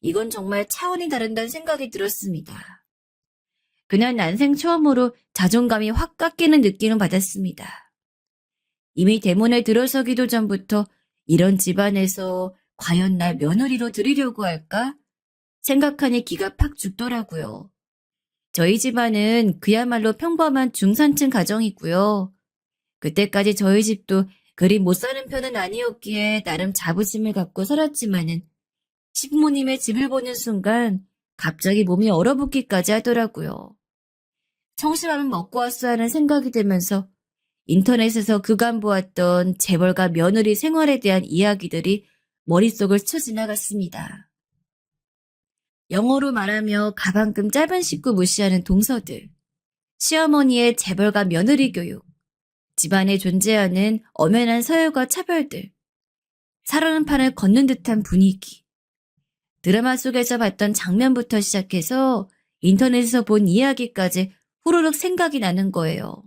이건 정말 차원이 다른다는 생각이 들었습니다. 그날 난생 처음으로 자존감이 확 깎이는 느낌을 받았습니다. 이미 대문에 들어서기도 전부터 이런 집안에서 과연 날 며느리로 들이려고 할까? 생각하니 기가 팍 죽더라고요. 저희 집안은 그야말로 평범한 중산층 가정이고요. 그때까지 저희 집도 그리 못 사는 편은 아니었기에 나름 자부심을 갖고 살았지만은 시부모님의 집을 보는 순간 갑자기 몸이 얼어붙기까지 하더라고요. 청심환은 먹고 왔어 하는 생각이 들면서 인터넷에서 그간 보았던 재벌가 며느리 생활에 대한 이야기들이 머릿속을 스쳐 지나갔습니다. 영어로 말하며 가방금 짧은 식구 무시하는 동서들, 시어머니의 재벌가 며느리 교육, 집안에 존재하는 엄연한 서열과 차별들, 살아는 판을 걷는 듯한 분위기, 드라마 속에서 봤던 장면부터 시작해서 인터넷에서 본 이야기까지 후루룩 생각이 나는 거예요.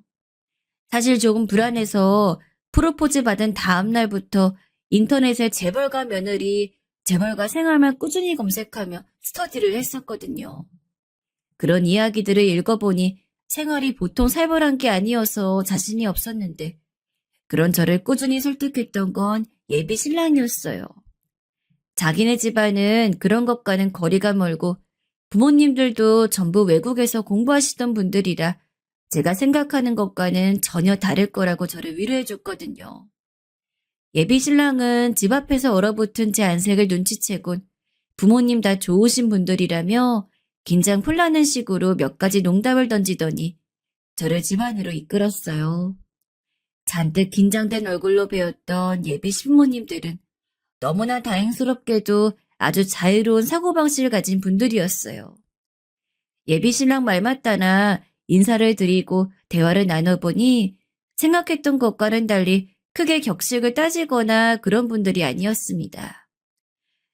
사실 조금 불안해서 프로포즈 받은 다음 날부터 인터넷에 재벌가 며느리, 재벌가 생활만 꾸준히 검색하며 스터디를 했었거든요. 그런 이야기들을 읽어보니 생활이 보통 살벌한 게 아니어서 자신이 없었는데 그런 저를 꾸준히 설득했던 건 예비 신랑이었어요. 자기네 집안은 그런 것과는 거리가 멀고 부모님들도 전부 외국에서 공부하시던 분들이라 제가 생각하는 것과는 전혀 다를 거라고 저를 위로해줬거든요. 예비 신랑은 집 앞에서 얼어붙은 제 안색을 눈치채곤 부모님 다 좋으신 분들이라며 긴장 풀라는 식으로 몇 가지 농담을 던지더니 저를 집 안으로 이끌었어요. 잔뜩 긴장된 얼굴로 배웠던 예비 신부님들은 너무나 다행스럽게도 아주 자유로운 사고방식을 가진 분들이었어요. 예비 신랑 말 맞다나 인사를 드리고 대화를 나눠보니 생각했던 것과는 달리 크게 격식을 따지거나 그런 분들이 아니었습니다.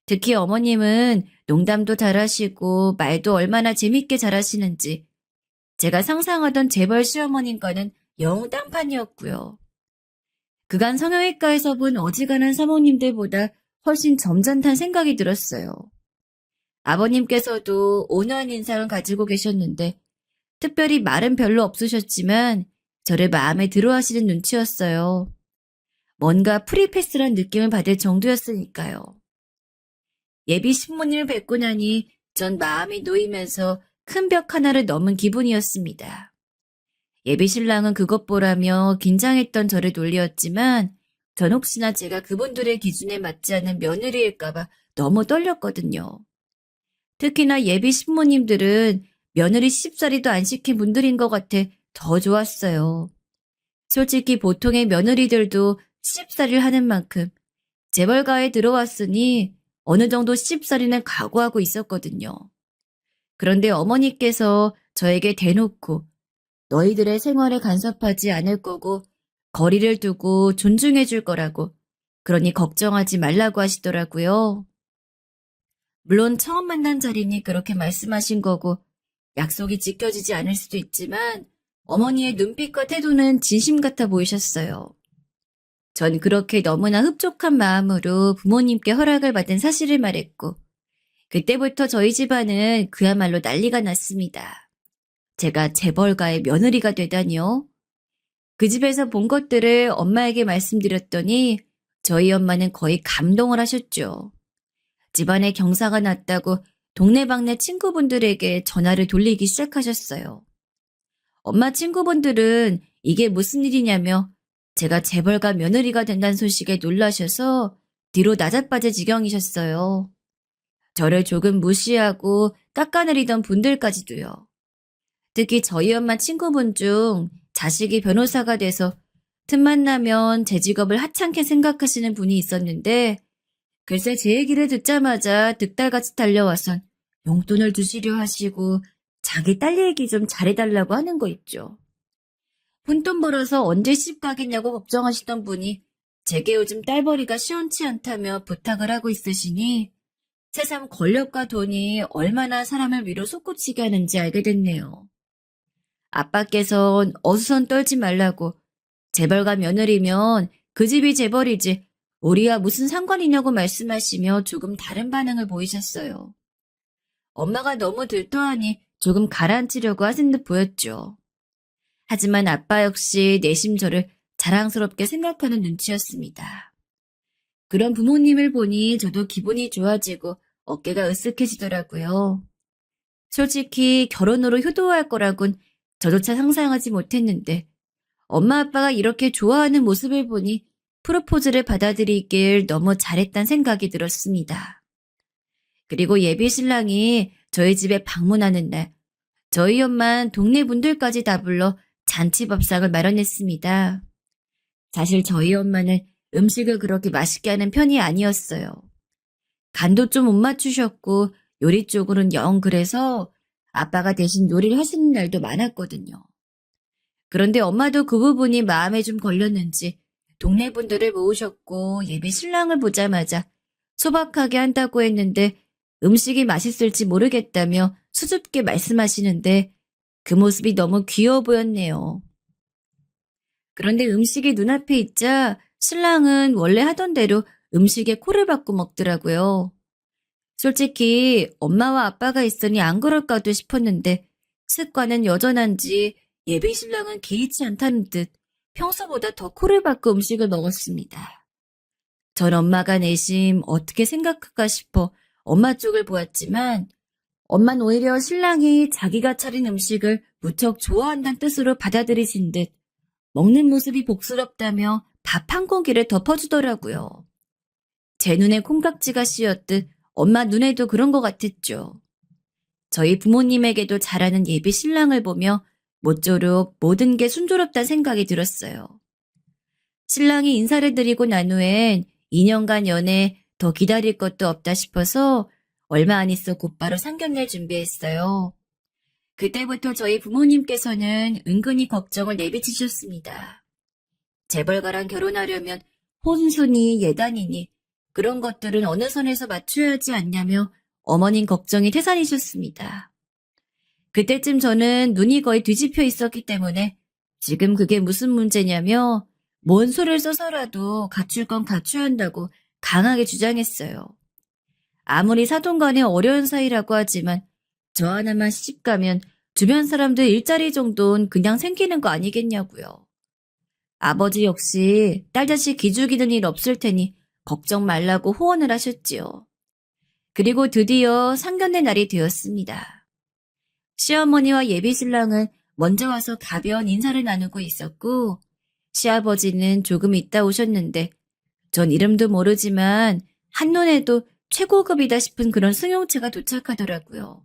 특히 어머님은 농담도 잘하시고 말도 얼마나 재밌게 잘하시는지 제가 상상하던 재벌 시어머님과는 영 딴판이었고요. 그간 성형외과에서 본 어지간한 사모님들보다 훨씬 점잖다는 생각이 들었어요. 아버님께서도 온화한 인상을 가지고 계셨는데 특별히 말은 별로 없으셨지만 저를 마음에 들어하시는 눈치였어요. 뭔가 프리패스란 느낌을 받을 정도였으니까요. 예비 신부님을 뵙고 나니 전 마음이 놓이면서 큰 벽 하나를 넘은 기분이었습니다. 예비 신랑은 그것보라며 긴장했던 저를 놀리었지만 전 혹시나 제가 그분들의 기준에 맞지 않는 며느리일까봐 너무 떨렸거든요. 특히나 예비 신부님들은 며느리 시집살이도 안 시킨 분들인 것 같아 더 좋았어요. 솔직히 보통의 며느리들도 시집살이를 하는 만큼 재벌가에 들어왔으니 어느 정도 시집살이는 각오하고 있었거든요. 그런데 어머니께서 저에게 대놓고 너희들의 생활에 간섭하지 않을 거고 거리를 두고 존중해 줄 거라고 그러니 걱정하지 말라고 하시더라고요. 물론 처음 만난 자리니 그렇게 말씀하신 거고 약속이 지켜지지 않을 수도 있지만 어머니의 눈빛과 태도는 진심 같아 보이셨어요. 전 그렇게 너무나 흡족한 마음으로 부모님께 허락을 받은 사실을 말했고 그때부터 저희 집안은 그야말로 난리가 났습니다. 제가 재벌가의 며느리가 되다니요. 그 집에서 본 것들을 엄마에게 말씀드렸더니 저희 엄마는 거의 감동을 하셨죠. 집안에 경사가 났다고 동네방네 친구분들에게 전화를 돌리기 시작하셨어요. 엄마 친구분들은 이게 무슨 일이냐며 제가 재벌가 며느리가 된다는 소식에 놀라셔서 뒤로 나자빠질 지경이셨어요. 저를 조금 무시하고 깎아내리던 분들까지도요. 특히 저희 엄마 친구분 중 자식이 변호사가 돼서 틈만 나면 제 직업을 하찮게 생각하시는 분이 있었는데 글쎄 제 얘기를 듣자마자 득달같이 달려와선 용돈을 주시려 하시고 자기 딸 얘기 좀 잘해달라고 하는 거 있죠. 푼돈 벌어서 언제 시집 가겠냐고 걱정하시던 분이 제게 요즘 딸벌이가 시원치 않다며 부탁을 하고 있으시니 새삼 권력과 돈이 얼마나 사람을 위로 솟구치게 하는지 알게 됐네요. 아빠께선 어수선 떨지 말라고 재벌가 며느리면 그 집이 재벌이지 우리와 무슨 상관이냐고 말씀하시며 조금 다른 반응을 보이셨어요. 엄마가 너무 들떠하니 조금 가라앉히려고 하신 듯 보였죠. 하지만 아빠 역시 내심 저를 자랑스럽게 생각하는 눈치였습니다. 그런 부모님을 보니 저도 기분이 좋아지고 어깨가 으쓱해지더라고요. 솔직히 결혼으로 효도할 거라곤 저조차 상상하지 못했는데 엄마 아빠가 이렇게 좋아하는 모습을 보니 프로포즈를 받아들이길 너무 잘했단 생각이 들었습니다. 그리고 예비 신랑이 저희 집에 방문하는 날 저희 엄만 동네 분들까지 다 불러 잔치밥상을 마련했습니다. 사실 저희 엄마는 음식을 그렇게 맛있게 하는 편이 아니었어요. 간도 좀 못 맞추셨고 요리 쪽으로는 영 그래서 아빠가 대신 요리를 하시는 날도 많았거든요. 그런데 엄마도 그 부분이 마음에 좀 걸렸는지 동네 분들을 모으셨고 예비 신랑을 보자마자 소박하게 한다고 했는데 음식이 맛있을지 모르겠다며 수줍게 말씀하시는데 그 모습이 너무 귀여워 보였네요. 그런데 음식이 눈앞에 있자 신랑은 원래 하던 대로 음식에 코를 박고 먹더라고요. 솔직히 엄마와 아빠가 있으니 안 그럴까도 싶었는데 습관은 여전한지 예비 신랑은 개의치 않다는 듯 평소보다 더 코를 박고 음식을 먹었습니다. 전 엄마가 내심 어떻게 생각할까 싶어 엄마 쪽을 보았지만 엄마는 오히려 신랑이 자기가 차린 음식을 무척 좋아한다는 뜻으로 받아들이신 듯 먹는 모습이 복스럽다며 밥 한 공기를 덮어주더라고요. 제 눈에 콩깍지가 씌었듯 엄마 눈에도 그런 것 같았죠. 저희 부모님에게도 잘하는 예비 신랑을 보며 모쪼록 모든 게 순조롭다는 생각이 들었어요. 신랑이 인사를 드리고 난 후엔 2년간 연애 더 기다릴 것도 없다 싶어서 얼마 안 있어 곧바로 상견례 준비했어요. 그때부터 저희 부모님께서는 은근히 걱정을 내비치셨습니다. 재벌가랑 결혼하려면 혼수니 예단이니 그런 것들은 어느 선에서 맞춰야 하지 않냐며 어머님 걱정이 태산이셨습니다. 그때쯤 저는 눈이 거의 뒤집혀 있었기 때문에 지금 그게 무슨 문제냐며 뭔 수를 써서라도 갖출 건 갖춰야 한다고 강하게 주장했어요. 아무리 사돈간에 어려운 사이라고 하지만 저 하나만 시집가면 주변 사람들 일자리 정도는 그냥 생기는 거 아니겠냐고요. 아버지 역시 딸 자식 기죽이는 일 없을 테니 걱정 말라고 호언을 하셨지요. 그리고 드디어 상견례 날이 되었습니다. 시어머니와 예비신랑은 먼저 와서 가벼운 인사를 나누고 있었고 시아버지는 조금 있다 오셨는데 전 이름도 모르지만 한눈에도 최고급이다 싶은 그런 승용차가 도착하더라고요.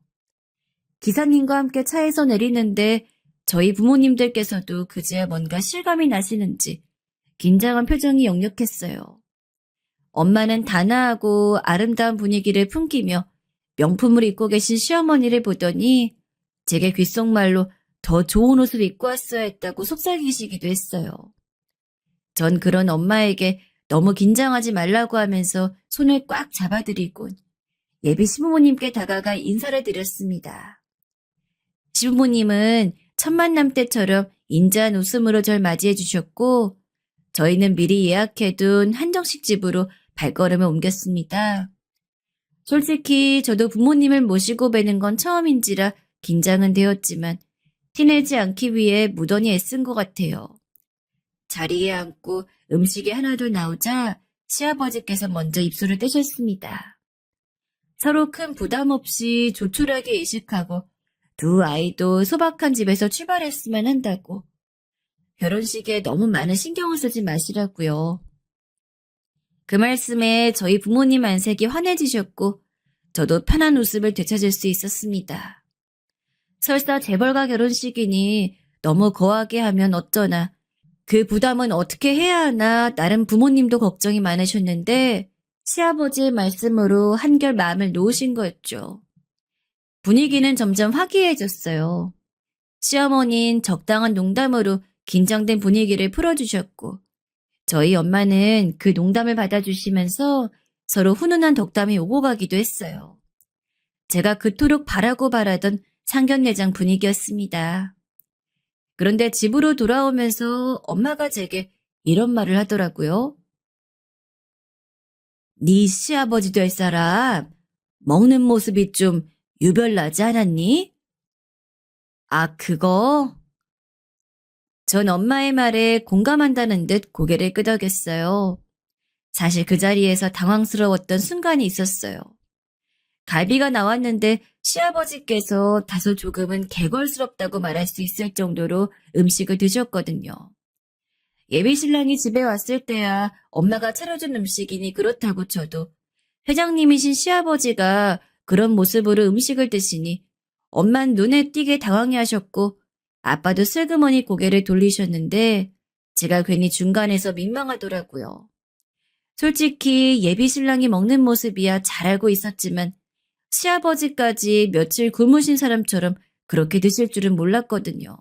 기사님과 함께 차에서 내리는데 저희 부모님들께서도 그제야 뭔가 실감이 나시는지 긴장한 표정이 역력했어요. 엄마는 단아하고 아름다운 분위기를 풍기며 명품을 입고 계신 시어머니를 보더니 제게 귓속말로 더 좋은 옷을 입고 왔어야 했다고 속삭이시기도 했어요. 전 그런 엄마에게 너무 긴장하지 말라고 하면서 손을 꽉 잡아드리곤 예비 시부모님께 다가가 인사를 드렸습니다. 시부모님은 첫 만남 때처럼 인자한 웃음으로 절 맞이해 주셨고 저희는 미리 예약해둔 한정식 집으로 발걸음을 옮겼습니다. 솔직히 저도 부모님을 모시고 뵈는 건 처음인지라 긴장은 되었지만 티내지 않기 위해 무던히 애쓴 것 같아요. 자리에 앉고 음식이 하나둘 나오자 시아버지께서 먼저 입술을 떼셨습니다. 서로 큰 부담 없이 조촐하게 이식하고 두 아이도 소박한 집에서 출발했으면 한다고. 결혼식에 너무 많은 신경을 쓰지 마시라고요. 그 말씀에 저희 부모님 안색이 환해지셨고 저도 편한 웃음을 되찾을 수 있었습니다. 설사 재벌가 결혼식이니 너무 거하게 하면 어쩌나 그 부담은 어떻게 해야 하나 나름 부모님도 걱정이 많으셨는데 시아버지의 말씀으로 한결 마음을 놓으신 거였죠. 분위기는 점점 화기애해졌어요. 시어머니는 적당한 농담으로 긴장된 분위기를 풀어주셨고 저희 엄마는 그 농담을 받아주시면서 서로 훈훈한 덕담이 오고 가기도 했어요. 제가 그토록 바라고 바라던 상견례장 분위기였습니다. 그런데 집으로 돌아오면서 엄마가 제게 이런 말을 하더라고요. 네 시아버지 될 사람 먹는 모습이 좀 유별나지 않았니? 아, 그거? 전 엄마의 말에 공감한다는 듯 고개를 끄덕였어요. 사실 그 자리에서 당황스러웠던 순간이 있었어요. 갈비가 나왔는데 시아버지께서 다소 조금은 개걸스럽다고 말할 수 있을 정도로 음식을 드셨거든요. 예비 신랑이 집에 왔을 때야 엄마가 차려준 음식이니 그렇다고 쳐도 회장님이신 시아버지가 그런 모습으로 음식을 드시니 엄만 눈에 띄게 당황해하셨고 아빠도 슬그머니 고개를 돌리셨는데 제가 괜히 중간에서 민망하더라고요. 솔직히 예비 신랑이 먹는 모습이야 잘 알고 있었지만 시아버지까지 며칠 굶으신 사람처럼 그렇게 드실 줄은 몰랐거든요.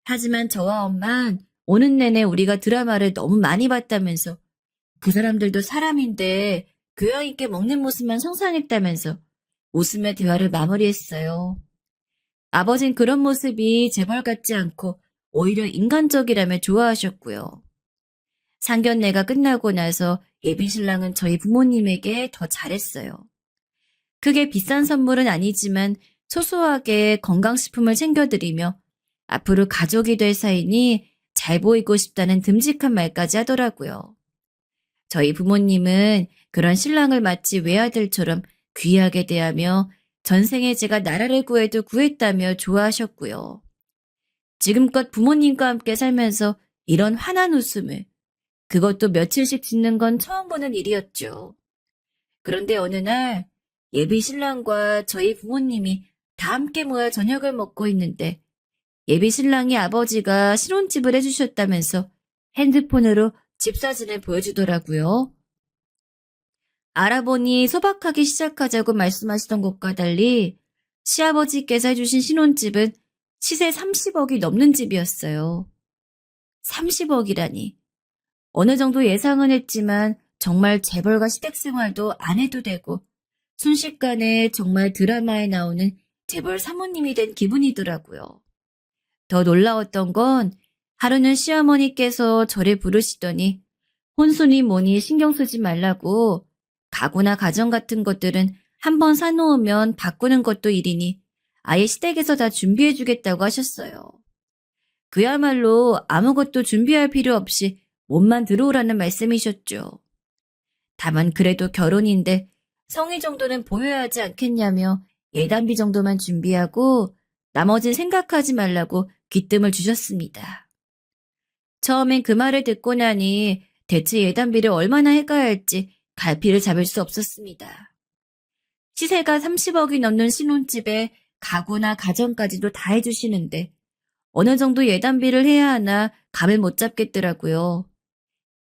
하지만 저와 엄만 오는 내내 우리가 드라마를 너무 많이 봤다면서 그 사람들도 사람인데 교양 있게 먹는 모습만 상상했다면서 웃으며 대화를 마무리했어요. 아버진 그런 모습이 재벌 같지 않고 오히려 인간적이라며 좋아하셨고요. 상견례가 끝나고 나서 예비 신랑은 저희 부모님에게 더 잘했어요. 크게 비싼 선물은 아니지만 소소하게 건강식품을 챙겨드리며 앞으로 가족이 될 사이니 잘 보이고 싶다는 듬직한 말까지 하더라고요. 저희 부모님은 그런 신랑을 마치 외아들처럼 귀하게 대하며 전생에 제가 나라를 구해도 구했다며 좋아하셨고요. 지금껏 부모님과 함께 살면서 이런 환한 웃음을, 그것도 며칠씩 짓는 건 처음 보는 일이었죠. 그런데 어느 날 예비 신랑과 저희 부모님이 다 함께 모여 저녁을 먹고 있는데 예비 신랑이 아버지가 신혼집을 해주셨다면서 핸드폰으로 집 사진을 보여주더라고요. 알아보니 소박하게 시작하자고 말씀하시던 것과 달리 시아버지께서 해주신 신혼집은 시세 30억이 넘는 집이었어요. 30억이라니. 어느 정도 예상은 했지만 정말 재벌가 시댁생활도 안 해도 되고 순식간에 정말 드라마에 나오는 재벌 사모님이 된 기분이더라고요. 더 놀라웠던 건 하루는 시어머니께서 저를 부르시더니 혼수니 뭐니 신경 쓰지 말라고 가구나 가전 같은 것들은 한번 사놓으면 바꾸는 것도 일이니 아예 시댁에서 다 준비해주겠다고 하셨어요. 그야말로 아무것도 준비할 필요 없이 몸만 들어오라는 말씀이셨죠. 다만 그래도 결혼인데 성의 정도는 보여야 하지 않겠냐며 예단비 정도만 준비하고 나머진 생각하지 말라고 귀뜸을 주셨습니다. 처음엔 그 말을 듣고 나니 대체 예단비를 얼마나 해가야 할지 갈피를 잡을 수 없었습니다. 시세가 30억이 넘는 신혼집에 가구나 가전까지도 다 해주시는데 어느 정도 예단비를 해야 하나 감을 못 잡겠더라고요.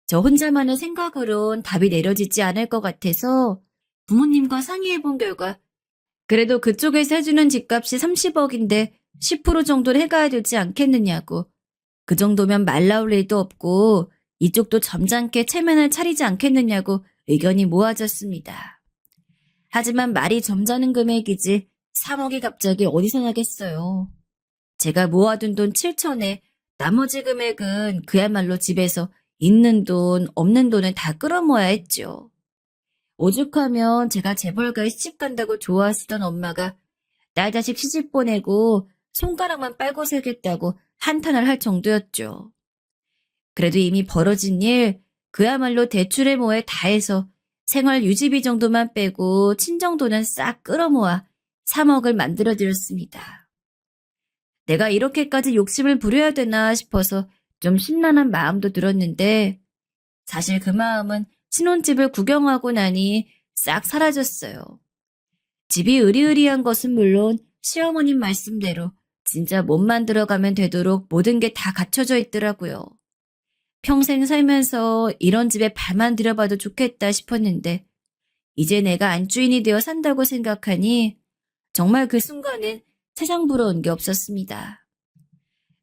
저 혼자만의 생각으론 답이 내려지지 않을 것 같아서 부모님과 상의해본 결과 그래도 그쪽에서 해주는 집값이 30억인데 10% 정도를 해가야 되지 않겠느냐고. 그 정도면 말 나올 일도 없고 이쪽도 점잖게 체면을 차리지 않겠느냐고 의견이 모아졌습니다. 하지만 말이 점잖은 금액이지 3억이 갑자기 어디서 나겠어요. 제가 모아둔 돈 7천에 나머지 금액은 그야말로 집에서 있는 돈, 없는 돈을 다 끌어모아야 했죠. 오죽하면 제가 재벌가에 시집 간다고 좋아하시던 엄마가 딸 자식 시집 보내고 손가락만 빨고 살겠다고 한탄을 할 정도였죠. 그래도 이미 벌어진 일, 그야말로 대출에 뭐에 다 해서 생활 유지비 정도만 빼고 친정돈은 싹 끌어모아 3억을 만들어드렸습니다. 내가 이렇게까지 욕심을 부려야 되나 싶어서 좀 심란한 마음도 들었는데 사실 그 마음은 신혼집을 구경하고 나니 싹 사라졌어요. 집이 으리으리한 것은 물론 시어머님 말씀대로 진짜 몸만 들어가면 되도록 모든 게 다 갖춰져 있더라고요. 평생 살면서 이런 집에 발만 들여봐도 좋겠다 싶었는데 이제 내가 안주인이 되어 산다고 생각하니 정말 그 순간엔 세상 부러운 게 없었습니다.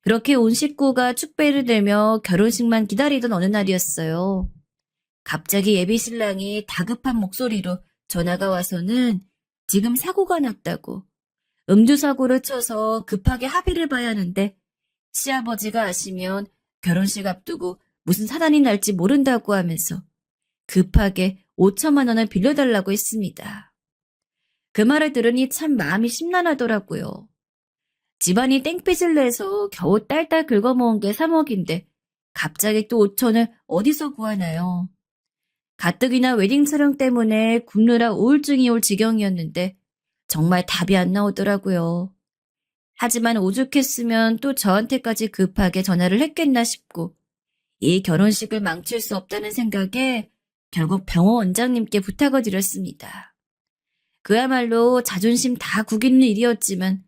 그렇게 온 식구가 축배를 들며 결혼식만 기다리던 어느 날이었어요. 갑자기 예비 신랑이 다급한 목소리로 전화가 와서는 지금 사고가 났다고 음주사고를 쳐서 급하게 합의를 봐야 하는데 시아버지가 아시면 결혼식 앞두고 무슨 사단이 날지 모른다고 하면서 급하게 5천만 원을 빌려달라고 했습니다. 그 말을 들으니 참 마음이 심란하더라고요. 집안이 땡빚을 내서 겨우 딸딸 긁어모은 게 3억인데 갑자기 또 5천을 어디서 구하나요? 가뜩이나 웨딩 촬영 때문에 굶느라 우울증이 올 지경이었는데 정말 답이 안 나오더라고요. 하지만 오죽했으면 또 저한테까지 급하게 전화를 했겠나 싶고 이 결혼식을 망칠 수 없다는 생각에 결국 병원 원장님께 부탁을 드렸습니다. 그야말로 자존심 다 구기는 일이었지만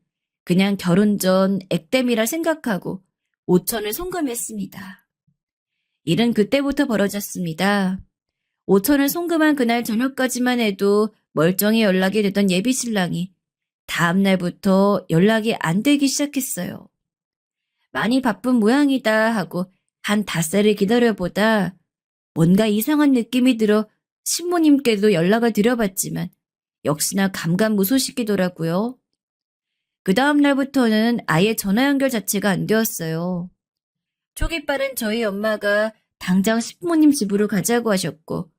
그냥 결혼 전 액땜이라 생각하고 5천을 송금했습니다. 일은 그때부터 벌어졌습니다. 5천을 송금한 그날 저녁까지만 해도 멀쩡히 연락이 되던 예비 신랑이 다음 날부터 연락이 안 되기 시작했어요. 많이 바쁜 모양이다 하고 한 닷새를 기다려보다 뭔가 이상한 느낌이 들어 신부님께도 연락을 드려봤지만 역시나 감감무소식이더라고요. 그 다음 날부터는 아예 전화 연결 자체가 안 되었어요. 초기 빠른 저희 엄마가 당장 신부님 집으로 가자고 하셨고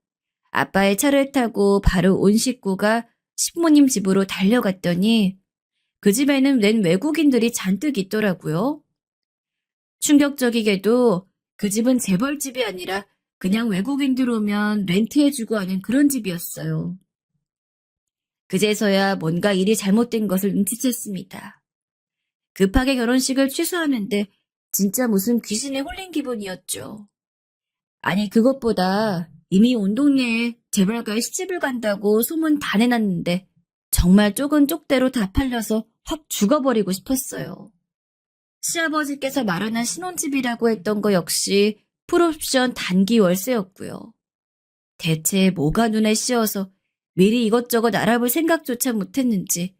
아빠의 차를 타고 바로 온 식구가 신부님 집으로 달려갔더니 그 집에는 웬 외국인들이 잔뜩 있더라고요. 충격적이게도 그 집은 재벌집이 아니라 그냥 외국인들 오면 렌트해주고 하는 그런 집이었어요. 그제서야 뭔가 일이 잘못된 것을 눈치챘습니다. 급하게 결혼식을 취소하는데 진짜 무슨 귀신에 홀린 기분이었죠. 아니 그것보다 이미 온 동네에 재벌가의 시집을 간다고 소문 다 내놨는데 정말 쪽은 쪽대로 다 팔려서 확 죽어버리고 싶었어요. 시아버지께서 마련한 신혼집이라고 했던 거 역시 풀옵션 단기 월세였고요. 대체 뭐가 눈에 씌어서 미리 이것저것 알아볼 생각조차 못했는지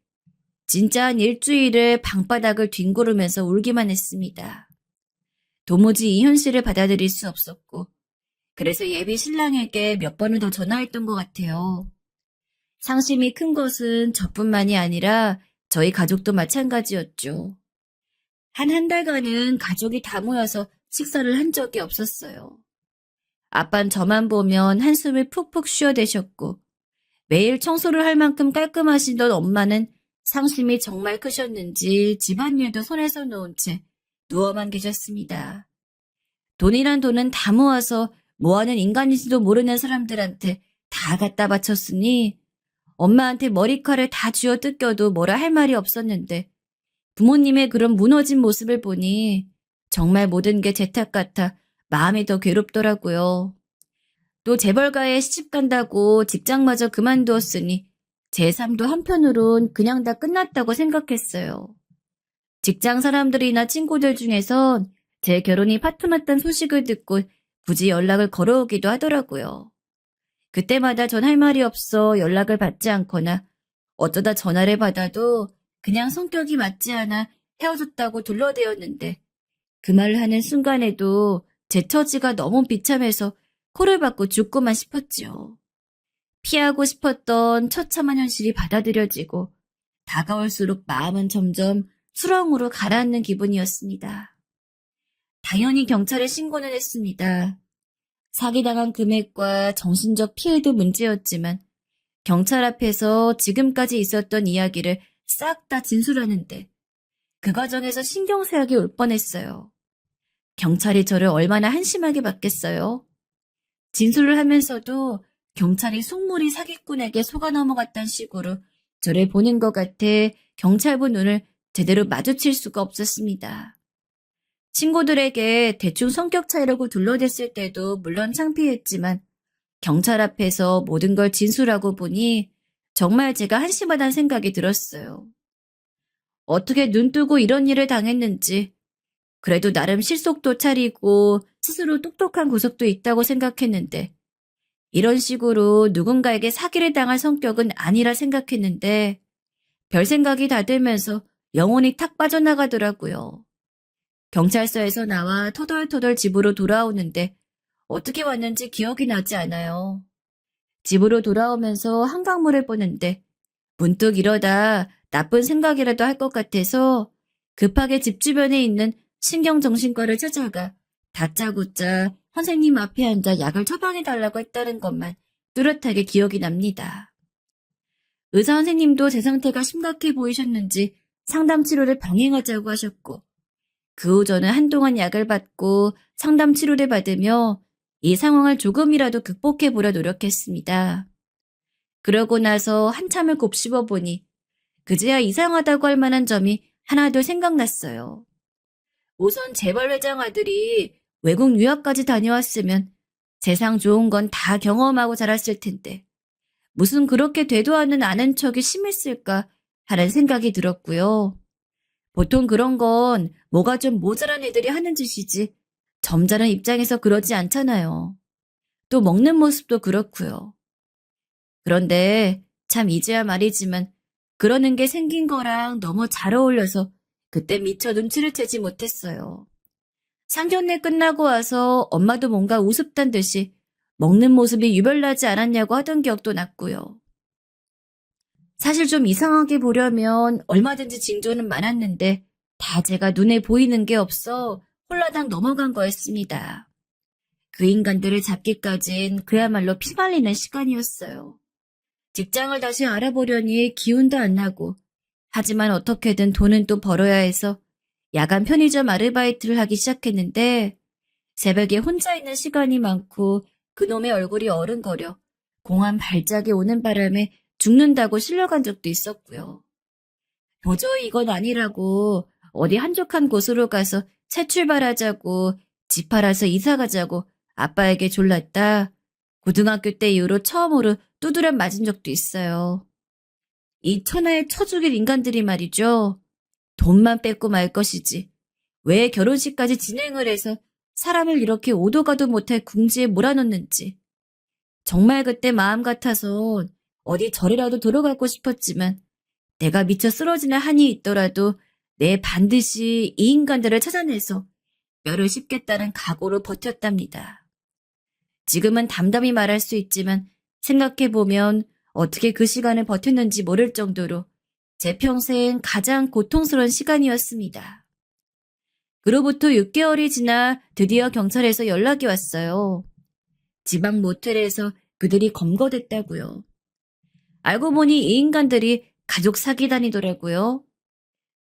진짜 한 일주일을 방바닥을 뒹구르면서 울기만 했습니다. 도무지 이 현실을 받아들일 수 없었고 그래서 예비 신랑에게 몇 번을 더 전화했던 것 같아요. 상심이 큰 것은 저뿐만이 아니라 저희 가족도 마찬가지였죠. 한 달간은 가족이 다 모여서 식사를 한 적이 없었어요. 아빤 저만 보면 한숨을 푹푹 쉬어대셨고 매일 청소를 할 만큼 깔끔하시던 엄마는 상심이 정말 크셨는지 집안일도 손에서 놓은 채 누워만 계셨습니다. 돈이란 돈은 다 모아서 뭐하는 인간인지도 모르는 사람들한테 다 갖다 바쳤으니 엄마한테 머리칼을 다 쥐어 뜯겨도 뭐라 할 말이 없었는데 부모님의 그런 무너진 모습을 보니 정말 모든 게 제 탓 같아 마음이 더 괴롭더라고요. 또 재벌가에 시집 간다고 직장마저 그만두었으니 제 삶도 한편으론 그냥 다 끝났다고 생각했어요. 직장 사람들이나 친구들 중에선 제 결혼이 파토났다는 소식을 듣고 굳이 연락을 걸어오기도 하더라고요. 그때마다 전 할 말이 없어 연락을 받지 않거나 어쩌다 전화를 받아도 그냥 성격이 맞지 않아 헤어졌다고 둘러대었는데 그 말을 하는 순간에도 제 처지가 너무 비참해서 코를 박고 죽고만 싶었지요. 피하고 싶었던 처참한 현실이 받아들여지고 다가올수록 마음은 점점 수렁으로 가라앉는 기분이었습니다. 당연히 경찰에 신고는 했습니다. 사기당한 금액과 정신적 피해도 문제였지만 경찰 앞에서 지금까지 있었던 이야기를 싹 다 진술하는데 그 과정에서 신경쇠약이 올 뻔했어요. 경찰이 저를 얼마나 한심하게 봤겠어요. 진술을 하면서도 경찰이 속물이 사기꾼에게 속아 넘어갔다는 식으로 저를 보는 것 같아 경찰부 눈을 제대로 마주칠 수가 없었습니다. 친구들에게 대충 성격 차이라고 둘러댔을 때도 물론 창피했지만 경찰 앞에서 모든 걸 진술하고 보니 정말 제가 한심하다는 생각이 들었어요. 어떻게 눈 뜨고 이런 일을 당했는지 그래도 나름 실속도 차리고 스스로 똑똑한 구석도 있다고 생각했는데 이런 식으로 누군가에게 사기를 당할 성격은 아니라 생각했는데 별 생각이 다 들면서 영혼이 탁 빠져나가더라고요. 경찰서에서 나와 터덜터덜 집으로 돌아오는데 어떻게 왔는지 기억이 나지 않아요. 집으로 돌아오면서 한강물을 보는데 문득 이러다 나쁜 생각이라도 할 것 같아서 급하게 집 주변에 있는 신경정신과를 찾아가 다짜고짜 선생님 앞에 앉아 약을 처방해달라고 했다는 것만 뚜렷하게 기억이 납니다. 의사 선생님도 제 상태가 심각해 보이셨는지 상담 치료를 병행하자고 하셨고 그 후 저는 한동안 약을 받고 상담 치료를 받으며 이 상황을 조금이라도 극복해 보려 노력했습니다. 그러고 나서 한참을 곱씹어 보니 그제야 이상하다고 할 만한 점이 하나둘 생각났어요. 우선 재벌 회장 아들이 외국 유학까지 다녀왔으면 세상 좋은 건 다 경험하고 자랐을 텐데 무슨 그렇게 되도 않는 아는 척이 심했을까 하는 생각이 들었고요. 보통 그런 건 뭐가 좀 모자란 애들이 하는 짓이지 점잖은 입장에서 그러지 않잖아요. 또 먹는 모습도 그렇고요. 그런데 참 이제야 말이지만 그러는 게 생긴 거랑 너무 잘 어울려서 그때 미처 눈치를 채지 못했어요. 상견례 끝나고 와서 엄마도 뭔가 우습단 듯이 먹는 모습이 유별나지 않았냐고 하던 기억도 났고요. 사실 좀 이상하게 보려면 얼마든지 징조는 많았는데 다 제가 눈에 보이는 게 없어 홀라당 넘어간 거였습니다. 그 인간들을 잡기까진 그야말로 피말리는 시간이었어요. 직장을 다시 알아보려니 기운도 안 나고 하지만 어떻게든 돈은 또 벌어야 해서 야간 편의점 아르바이트를 하기 시작했는데 새벽에 혼자 있는 시간이 많고 그놈의 얼굴이 어른거려 공황 발작이 오는 바람에 죽는다고 실려간 적도 있었고요. 도저히 이건 아니라고 어디 한적한 곳으로 가서 새 출발하자고 집 팔아서 이사 가자고 아빠에게 졸랐다. 고등학교 때 이후로 처음으로 두드려 맞은 적도 있어요. 이 천하의 처죽일 인간들이 말이죠. 돈만 뺏고 말 것이지. 왜 결혼식까지 진행을 해서 사람을 이렇게 오도 가도 못할 궁지에 몰아넣는지. 정말 그때 마음 같아서 어디 절이라도 들어가고 싶었지만 내가 미쳐 쓰러지는 한이 있더라도 내 반드시 이 인간들을 찾아내서 멸을 씹겠다는 각오로 버텼답니다. 지금은 담담히 말할 수 있지만 생각해보면 어떻게 그 시간을 버텼는지 모를 정도로 제 평생 가장 고통스러운 시간이었습니다. 그로부터 6개월이 지나 드디어 경찰에서 연락이 왔어요. 지방 모텔에서 그들이 검거됐다고요. 알고 보니 이 인간들이 가족 사기단이더라고요.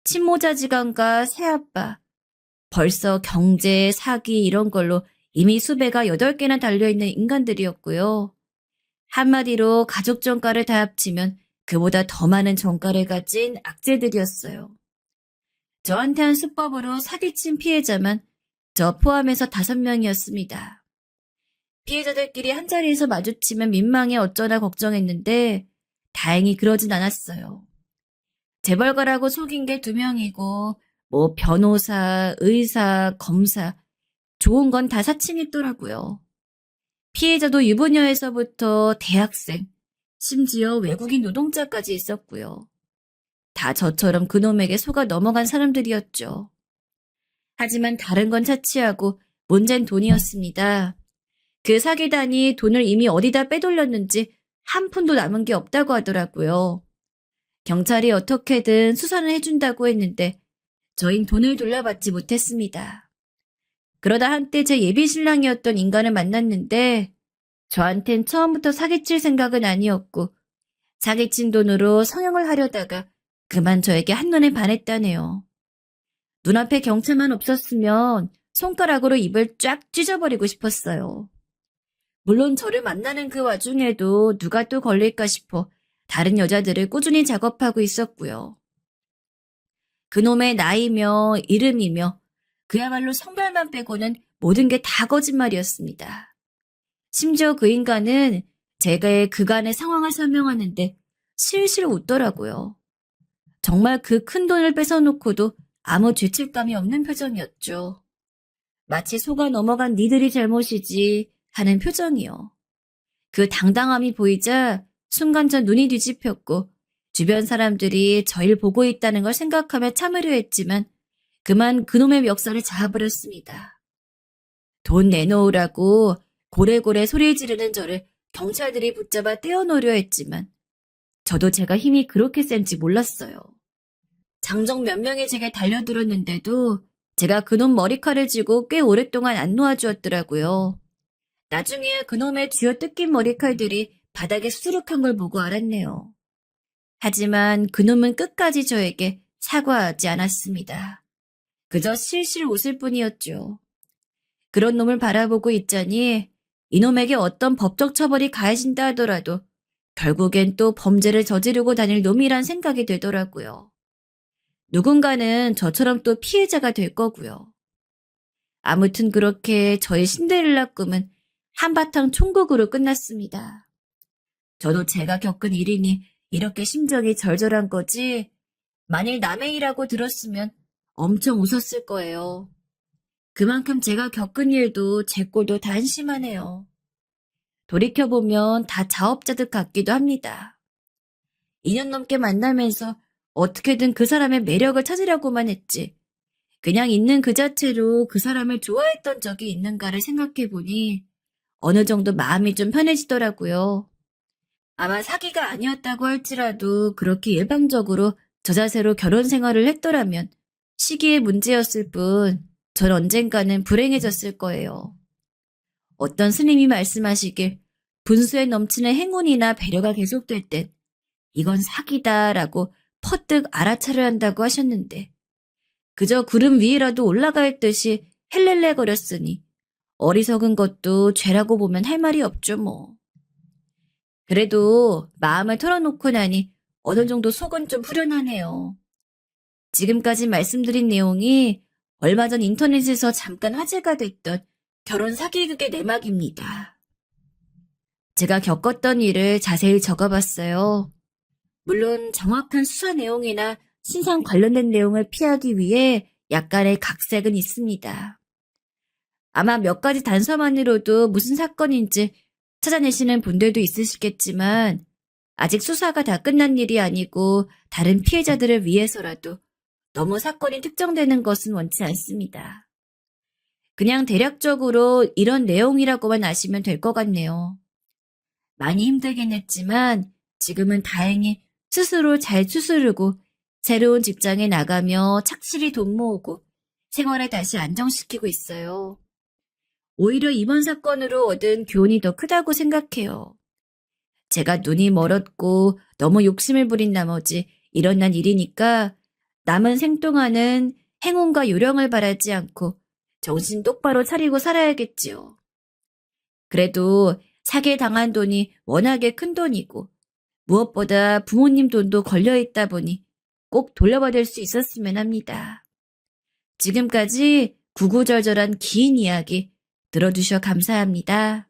친모자지간과 새아빠, 벌써 경제, 사기 이런 걸로 이미 수배가 8개나 달려있는 인간들이었고요. 한마디로 가족 정가를 다 합치면 그보다 더 많은 정가를 가진 악재들이었어요. 저한테 한 수법으로 사기친 피해자만 저 포함해서 5명이었습니다. 피해자들끼리 한자리에서 마주치면 민망해 어쩌나 걱정했는데 다행히 그러진 않았어요. 재벌가라고 속인 게 2명이고 뭐 변호사, 의사, 검사 좋은 건 다 사칭했더라고요. 피해자도 유부녀에서부터 대학생, 심지어 외국인 노동자까지 있었고요. 다 저처럼 그놈에게 속아 넘어간 사람들이었죠. 하지만 다른 건 차치하고 문제는 돈이었습니다. 그 사기단이 돈을 이미 어디다 빼돌렸는지 한 푼도 남은 게 없다고 하더라고요. 경찰이 어떻게든 수사를 해준다고 했는데 저흰 돈을 돌려받지 못했습니다. 그러다 한때 제 예비 신랑이었던 인간을 만났는데 저한텐 처음부터 사기칠 생각은 아니었고 사기친 돈으로 성형을 하려다가 그만 저에게 한눈에 반했다네요. 눈앞에 경찰만 없었으면 손가락으로 입을 쫙 찢어버리고 싶었어요. 물론 저를 만나는 그 와중에도 누가 또 걸릴까 싶어 다른 여자들을 꾸준히 작업하고 있었고요. 그놈의 나이며 이름이며 그야말로 성별만 빼고는 모든 게 다 거짓말이었습니다. 심지어 그 인간은 제가 그간의 상황을 설명하는데 실실 웃더라고요. 정말 그 큰 돈을 뺏어놓고도 아무 죄책감이 없는 표정이었죠. 마치 속아 넘어간 니들이 잘못이지 하는 표정이요. 그 당당함이 보이자 순간 전 눈이 뒤집혔고 주변 사람들이 저를 보고 있다는 걸 생각하며 참으려 했지만 그만 그놈의 멱살을 잡아버렸습니다. 돈 내놓으라고 고래고래 소리 지르는 저를 경찰들이 붙잡아 떼어놓으려 했지만 저도 제가 힘이 그렇게 센지 몰랐어요. 장정 몇 명이 제게 달려들었는데도 제가 그놈 머리칼을 쥐고 꽤 오랫동안 안 놓아주었더라고요. 나중에 그놈의 쥐어뜯긴 머리칼들이 바닥에 수두룩한 걸 보고 알았네요. 하지만 그놈은 끝까지 저에게 사과하지 않았습니다. 그저 실실 웃을 뿐이었죠. 그런 놈을 바라보고 있자니 이놈에게 어떤 법적 처벌이 가해진다 하더라도 결국엔 또 범죄를 저지르고 다닐 놈이란 생각이 되더라고요. 누군가는 저처럼 또 피해자가 될 거고요. 아무튼 그렇게 저의 신데렐라 꿈은 한바탕 총극으로 끝났습니다. 저도 제가 겪은 일이니 이렇게 심정이 절절한 거지, 만일 남의 일이라고 들었으면 엄청 웃었을 거예요. 그만큼 제가 겪은 일도 제 꼴도 다 한심하네요. 돌이켜보면 다 자업자득 같기도 합니다. 2년 넘게 만나면서 어떻게든 그 사람의 매력을 찾으려고만 했지, 그냥 있는 그 자체로 그 사람을 좋아했던 적이 있는가를 생각해보니 어느 정도 마음이 좀 편해지더라고요. 아마 사기가 아니었다고 할지라도 그렇게 일방적으로 저 자세로 결혼 생활을 했더라면 시기의 문제였을 뿐 전 언젠가는 불행해졌을 거예요. 어떤 스님이 말씀하시길 분수에 넘치는 행운이나 배려가 계속될 땐 이건 사기다라고 퍼뜩 알아차려야 한다고 하셨는데, 그저 구름 위에라도 올라갈 듯이 헬렐레거렸으니 어리석은 것도 죄라고 보면 할 말이 없죠 뭐. 그래도 마음을 털어놓고 나니 어느 정도 속은 좀 후련하네요. 지금까지 말씀드린 내용이 얼마 전 인터넷에서 잠깐 화제가 됐던 결혼 사기극의 내막입니다. 제가 겪었던 일을 자세히 적어봤어요. 물론 정확한 수사 내용이나 신상 관련된 내용을 피하기 위해 약간의 각색은 있습니다. 아마 몇 가지 단서만으로도 무슨 사건인지 찾아내시는 분들도 있으시겠지만 아직 수사가 다 끝난 일이 아니고 다른 피해자들을 위해서라도 너무 사건이 특정되는 것은 원치 않습니다. 그냥 대략적으로 이런 내용이라고만 아시면 될 것 같네요. 많이 힘들긴 했지만 지금은 다행히 스스로 잘 추스르고 새로운 직장에 나가며 착실히 돈 모으고 생활을 다시 안정시키고 있어요. 오히려 이번 사건으로 얻은 교훈이 더 크다고 생각해요. 제가 눈이 멀었고 너무 욕심을 부린 나머지 일어난 일이니까 남은 생동안은 행운과 요령을 바라지 않고 정신 똑바로 차리고 살아야겠지요. 그래도 사기에 당한 돈이 워낙에 큰 돈이고 무엇보다 부모님 돈도 걸려있다 보니 꼭 돌려받을 수 있었으면 합니다. 지금까지 구구절절한 긴 이야기 들어주셔 감사합니다.